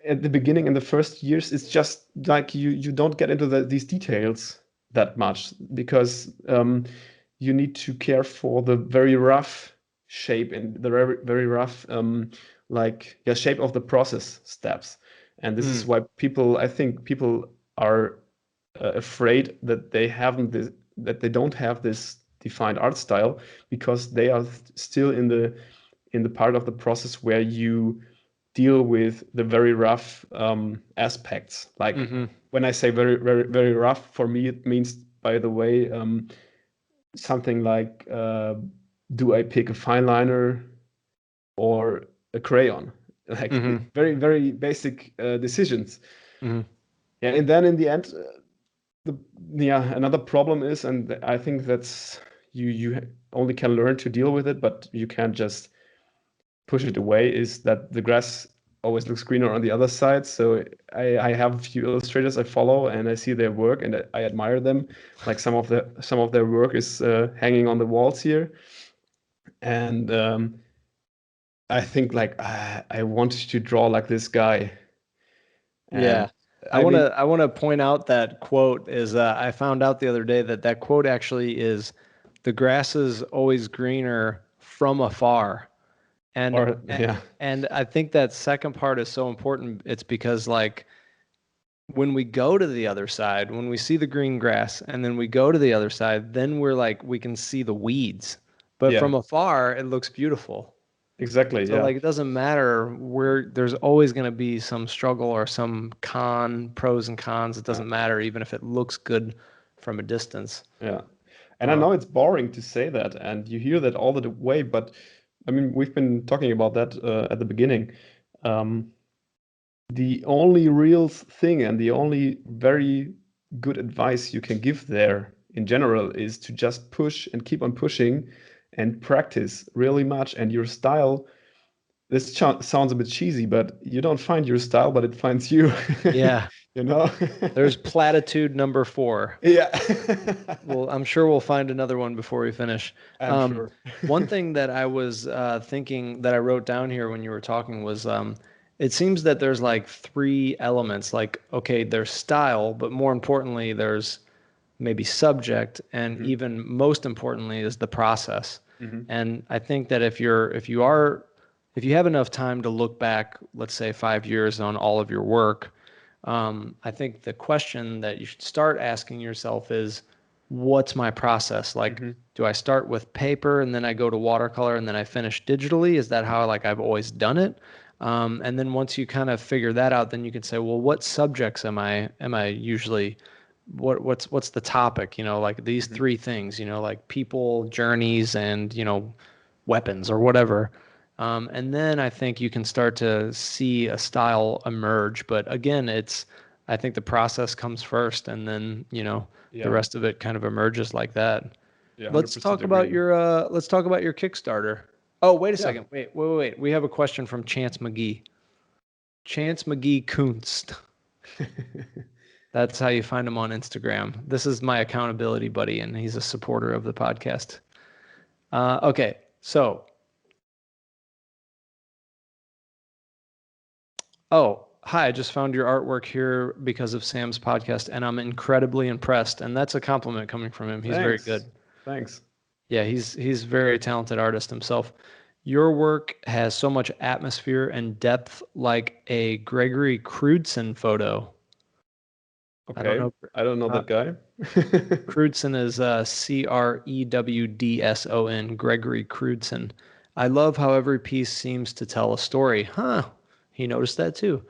at the beginning, in the first years, it's just like you don't get into these details that much, because you need to care for the very rough shape and the very rough like yeah shape of the process steps. And this is Mm. why I think people are afraid that that they don't have this defined art style, because they are still in the part of the process where you deal with the very rough aspects. Like Hmm. when I say very, very, very rough, for me it means by the way, something like, do I pick a fine liner or a crayon? Like very, very basic decisions. Yeah, and then in the end, another problem is, and I think that's you only can learn to deal with it, but you can't just push it away, is that the grass always looks greener on the other side. So I have a few illustrators I follow, and I see their work, and I admire them. Like some of their work is hanging on the walls here, and I think like I want to draw like this guy. Yeah. I want to point out that quote is I found out the other day that quote actually is, the grass is always greener from afar. And I think that second part is so important. It's because like when we go to the other side, when we see the green grass and then we go to the other side, then we're like, we can see the weeds, but from afar, it looks beautiful. Exactly. So like, it doesn't matter where, there's always going to be some struggle or some pros and cons. It doesn't matter, even if it looks good from a distance. Yeah. And I know it's boring to say that, and you hear that all the way, but I mean, we've been talking about that at the beginning. The only real thing and the only very good advice you can give there in general is to just push and keep on pushing and practice really much. And your style, this sounds a bit cheesy, but you don't find your style, but it finds you. Yeah. You know? There's platitude number 4. Yeah. Well, I'm sure we'll find another one before we finish. I'm sure. One thing that I was thinking that I wrote down here when you were talking was, it seems that there's like 3 elements. Like, okay, there's style, but more importantly, there's maybe subject, and even most importantly is the process. And I think that if you have enough time to look back, let's say 5 years on all of your work, I think the question that you should start asking yourself is, what's my process? Like, do I start with paper and then I go to watercolor and then I finish digitally? Is that how like I've always done it? And then once you kind of figure that out, then you can say, well, what subjects am I usually, what's the topic? You know, like these 3 things, you know, like people, journeys, and, you know, weapons or whatever. And then I think you can start to see a style emerge. But again, I think the process comes first, and then, you know, the rest of it kind of emerges like that. Yeah, let's talk about your Kickstarter. Oh, wait a second. Wait. We have a question from Chance McGee. Chance McGee Kunst. That's how you find him on Instagram. This is my accountability buddy, and he's a supporter of the podcast. Okay, so. Oh, hi, I just found your artwork here because of Sam's podcast, and I'm incredibly impressed. And that's a compliment coming from him. He's very good. Thanks. Yeah, he's a very talented artist himself. Your work has so much atmosphere and depth, like a Gregory Crewdson photo. Okay, I don't know that guy. Crewdson is Crewdson, Gregory Crewdson. I love how every piece seems to tell a story. He noticed that too.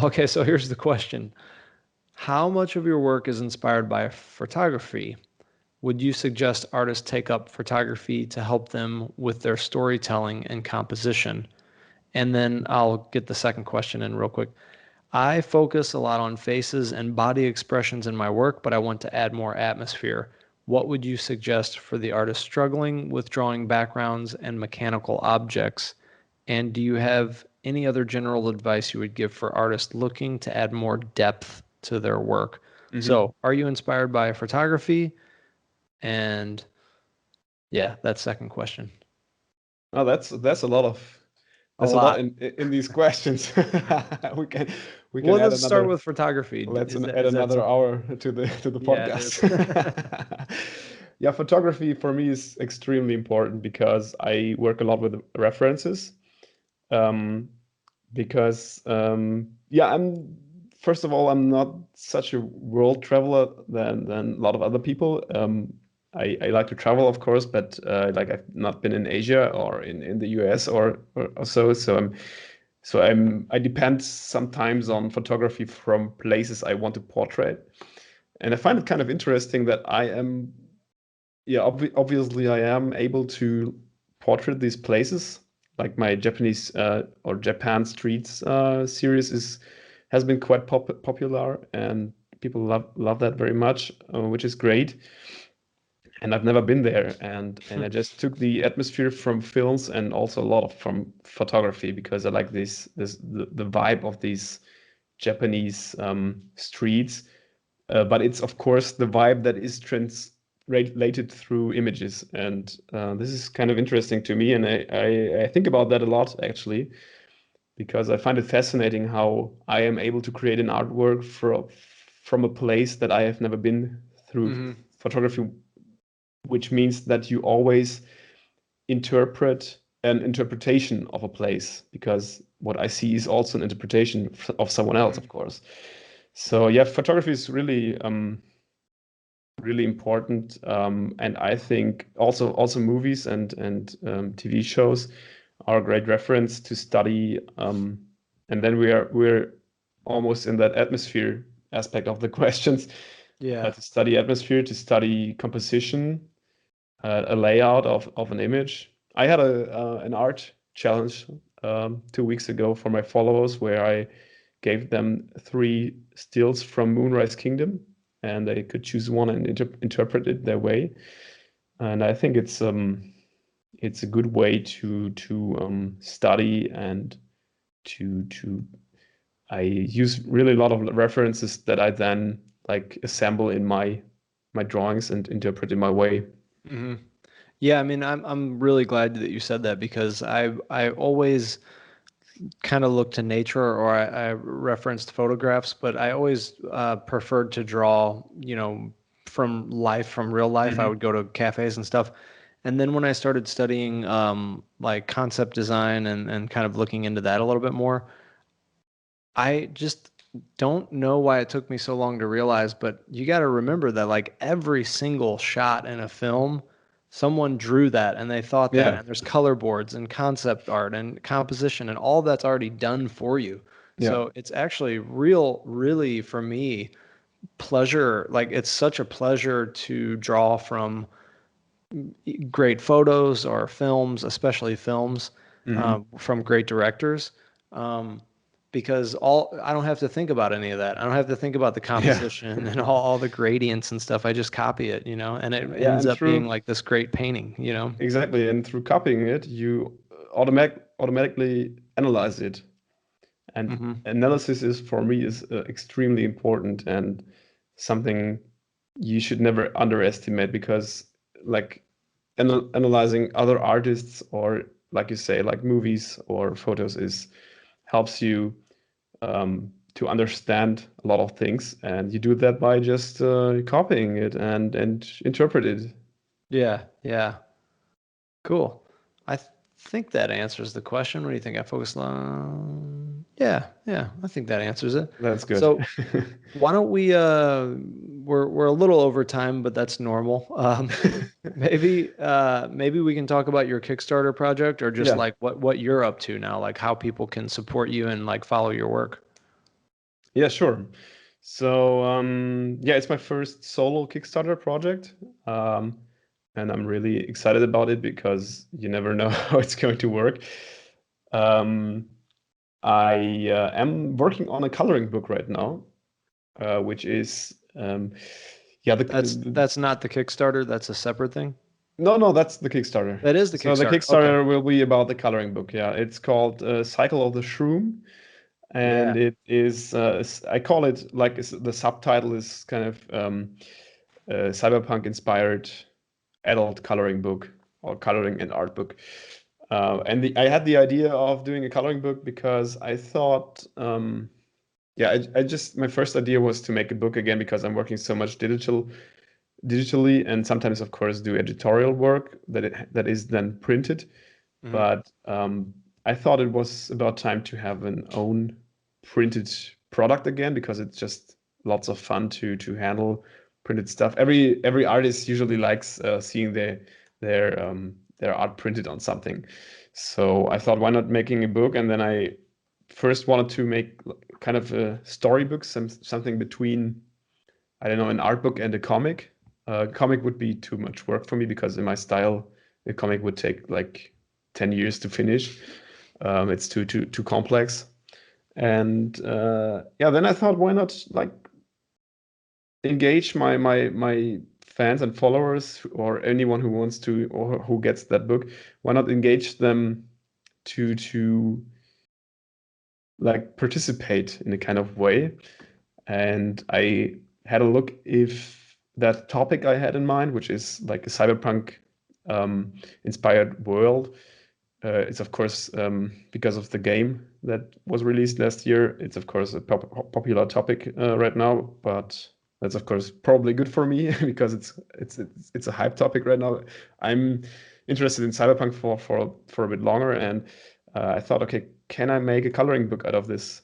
Okay, so here's the question. How much of your work is inspired by photography? Would you suggest artists take up photography to help them with their storytelling and composition? And then I'll get the second question in real quick. I focus a lot on faces and body expressions in my work, but I want to add more atmosphere. What would you suggest for the artist struggling with drawing backgrounds and mechanical objects? And do you have any other general advice you would give for artists looking to add more depth to their work? So, are you inspired by photography? And yeah, that's second question. Oh, that's a lot in these questions. we can well, let's start with photography. Let's add another hour to the podcast. Yeah, photography for me is extremely important because I work a lot with references. Because first of all, I'm not such a world traveler than a lot of other people. I like to travel, of course, but like I've not been in Asia or in the US or so. So I depend sometimes on photography from places I want to portray. I find it kind of interesting that I am, obviously I am able to portrait these places. Like my Japanese or Japan Streets series has been quite popular, and people love that very much, which is great. And I've never been there, and I just took the atmosphere from films and also a lot from photography, because I like the vibe of these Japanese streets. But it's of course the vibe that is translated through images, and this is kind of interesting to me, and I think about that a lot actually, because I find it fascinating how I am able to create an artwork from a place that I have never been through photography, which means that you always interpret an interpretation of a place, because what I see is also an interpretation of someone else, of course. So yeah, photography is really really important, and I think also movies and TV shows are a great reference to study, and then we're almost in that atmosphere aspect of the questions. To study atmosphere, to study composition, a layout of an image. I had an art challenge 2 weeks ago for my followers, where I gave them 3 stills from Moonrise Kingdom, and they could choose one and interpret it their way. And I think it's a good way to study, and to I use really a lot of references that I then like assemble in my drawings and interpret in my way. Yeah, I mean, I'm really glad that you said that, because I always kind of look to nature, or I referenced photographs, but I always preferred to draw, from life, from real life. I would go to cafes and stuff. And then when I started studying like concept design and kind of looking into that a little bit more, I just don't know why it took me so long to realize, but you got to remember that like every single shot in a film, someone drew that and they thought that, and there's color boards and concept art and composition, and all that's already done for you. So it's actually really for me, pleasure. Like it's such a pleasure to draw from great photos or films, especially films, from great directors. Because I don't have to think about any of that. I don't have to think about the composition and all the gradients and stuff. I just copy it, and it ends up being like this great painting, Exactly. And through copying it, you automatically analyze it. And analysis is, for me, is extremely important, and something you should never underestimate, because like analyzing other artists, or like you say, like movies or photos, helps you to understand a lot of things, and you do that by just copying it and interpret it. Yeah. Cool. I think that answers the question. What do you think? I focused on. Yeah. I think that answers it. That's good. So why don't we? We're a little over time, but that's normal. Maybe we can talk about your Kickstarter project, or just like what you're up to now, like how people can support you and like follow your work. Yeah, sure. So it's my first solo Kickstarter project. And I'm really excited about it, because you never know how it's going to work. I am working on a coloring book right now, which is that's not the Kickstarter. That's a separate thing. No, that's the Kickstarter. That is the Kickstarter. So the Kickstarter will be about the coloring book. Yeah, it's called Cycle of the Shroom, and it is I call it, like, the subtitle is kind of cyberpunk inspired adult coloring book, or coloring and art book. And I had the idea of doing a coloring book because I thought, I just, my first idea was to make a book again, because I'm working so much digitally, and sometimes, of course, do editorial work that is then printed. But I thought it was about time to have an own printed product again, because it's just lots of fun to handle printed stuff. Every artist usually likes seeing their art printed on something. So I thought, why not making a book? And then I first wanted to make kind of a storybook, something between, I don't know, an art book and a comic. Comic would be too much work for me because in my style, a comic would take like 10 years to finish. It's too complex. And then I thought, why not like engage my fans and followers or anyone who wants to or who gets that book? Why not engage them to like participate in a kind of way? And I had a look if that topic I had in mind, which is like a cyberpunk inspired world. It's of course because of the game that was released last year. It's of course a popular topic right now, but that's of course probably good for me because it's a hype topic right now. I'm interested in cyberpunk for a bit longer, and I thought, okay, can I make a coloring book out of this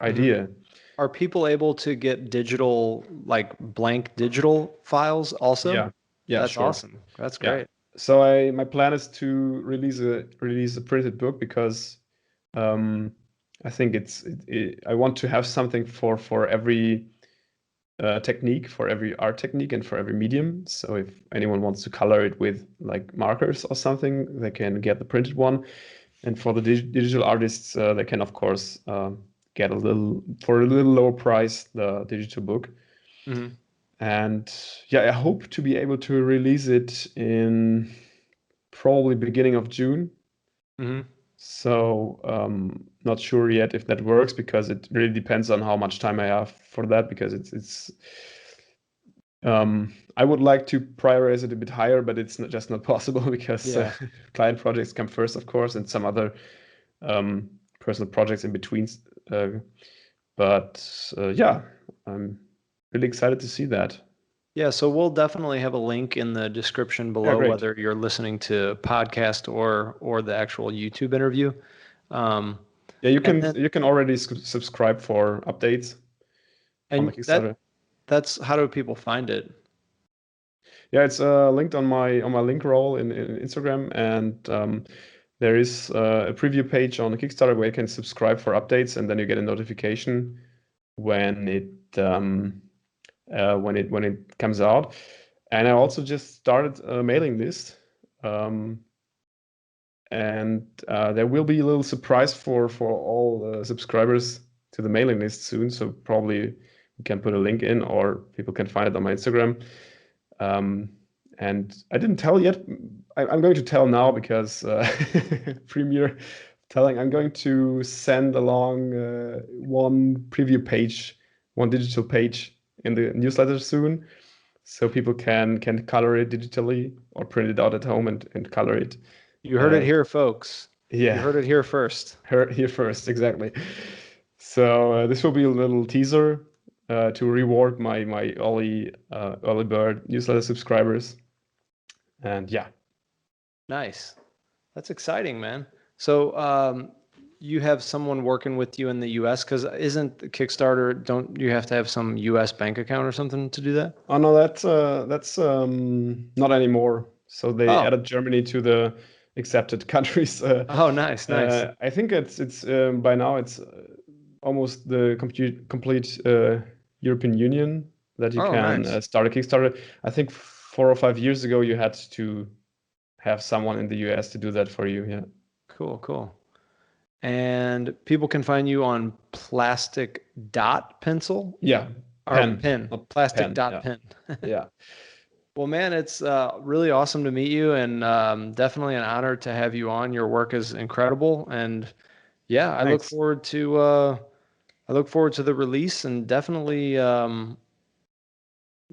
idea? Are people able to get digital, like blank digital files also? Yeah, That's sure. awesome. That's great. So my plan is to release a printed book because I think I want to have something for every technique, for every art technique, and for every medium. So if anyone wants to color it with like markers or something, they can get the printed one. And for the digital artists, they can of course get a little lower price the digital book. And yeah, I hope to be able to release it in probably beginning of June. So not sure yet if that works because it really depends on how much time I have for that, because it's I would like to prioritize it a bit higher, but it's just not possible because client projects come first, of course, and some other personal projects in between. But I'm really excited to see that. Yeah, so we'll definitely have a link in the description below, whether you're listening to podcast or the actual YouTube interview. You can already subscribe for updates on the Kickstarter. That's how do people find it? Yeah, it's linked on my link roll in Instagram, and there is a preview page on the Kickstarter where you can subscribe for updates, and then you get a notification when it comes out. And I also just started a mailing list, and there will be a little surprise for all subscribers to the mailing list soon. So probably we can put a link in, or people can find it on my Instagram. And I didn't tell yet. I'm going to tell now because premiere telling. I'm going to send along one preview page, one digital page in the newsletter soon, so people can color it digitally or print it out at home and color it. You heard it here, folks. Yeah, you heard it here first. Here first, exactly. So this will be a little teaser to reward my early bird newsletter subscribers. And yeah. Nice. That's exciting, man. So you have someone working with you in the US, because isn't the Kickstarter, don't you have to have some US bank account or something to do that? Oh no, that's not anymore. So they added Germany to the accepted countries. Nice. I think it's by now it's almost the complete European Union that you can start a Kickstarter. I think 4 or 5 years ago you had to have someone in the US to do that for you. Yeah. Cool. And people can find you on plastic dot pencil? Yeah. Pen. Plastic dot pen. Yeah. Well, man, it's really awesome to meet you, and definitely an honor to have you on. Your work is incredible, and yeah, I look forward to the release, and definitely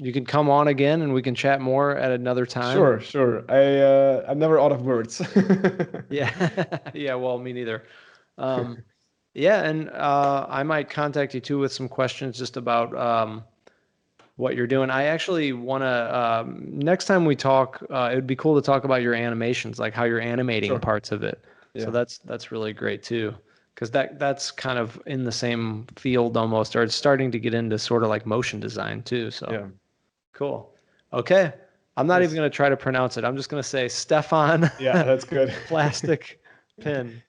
you can come on again and we can chat more at another time. Sure. I'm never out of words. Yeah. Well, me neither. Yeah, and I might contact you too with some questions just about what you're doing. I actually want to, next time we talk, it would be cool to talk about your animations, like how you're animating parts of it. Yeah. So that's really great too, because that's kind of in the same field almost, or it's starting to get into sort of like motion design too. So yeah. Cool. Okay. I'm not even going to try to pronounce it. I'm just going to say Stefan. Yeah, that's good. Plastic pen.